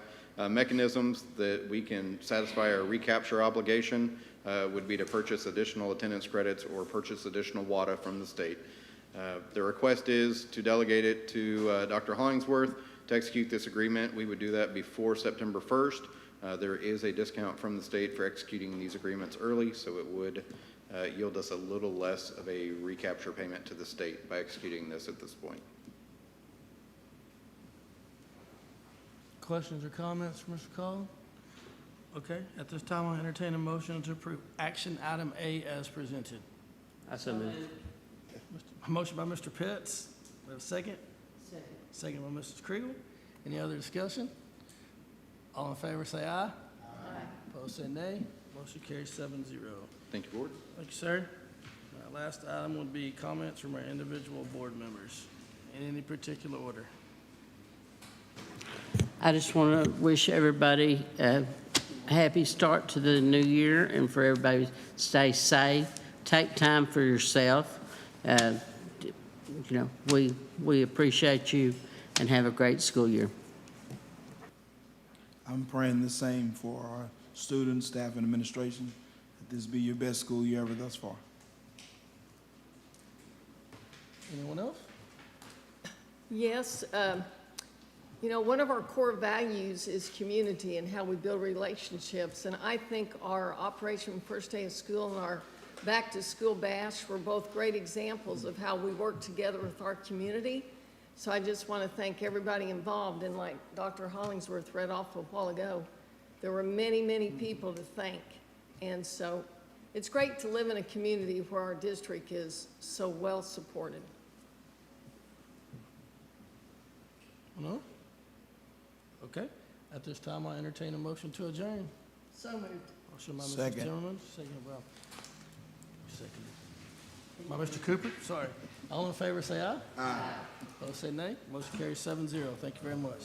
Speaker 2: mechanisms that we can satisfy our recapture obligation, would be to purchase additional attendance credits or purchase additional WADA from the state. The request is to delegate it to Dr. Hollingsworth to execute this agreement. We would do that before September 1st. There is a discount from the state for executing these agreements early, so it would yield us a little less of a recapture payment to the state by executing this at this point.
Speaker 12: Questions or comments from Mr. Collins? Okay, at this time, I'll entertain a motion to approve action item A as presented.
Speaker 7: I so move.
Speaker 12: A motion by Mr. Pitts. We have a second?
Speaker 1: Second.
Speaker 12: Second by Mrs. Kriegel. Any other discussion? All in favor say aye. Aye. Opposed say nay. Motion carries 7-0.
Speaker 2: Thank you, Board.
Speaker 12: Thank you, sir. Our last item would be comments from our individual board members in any particular order.
Speaker 1: I just want to wish everybody a happy start to the new year, and for everybody to stay safe. Take time for yourself. we appreciate you and have a great school year.
Speaker 6: I'm praying the same for our students, staff, and administration, that this be your best school year ever thus far.
Speaker 12: Anyone else?
Speaker 4: Yes, one of our core values is community and how we build relationships. And I think our Operation First Day of School and our Back to School Bash were both great examples of how we work together with our community. So I just want to thank everybody involved. And like Dr. Hollingsworth read off a while ago, there were many, many people to thank. And so it's great to live in a community where our district is so well supported.
Speaker 12: No? Okay. At this time, I entertain a motion to adjourn.
Speaker 4: So moved.
Speaker 12: Motion by Mrs.
Speaker 6: Second.
Speaker 12: Timmerman, second by Mr. Cooper, sorry. All in favor, say aye. Aye. Opposed, say nay. Motion carries 7-0. Thank you very much.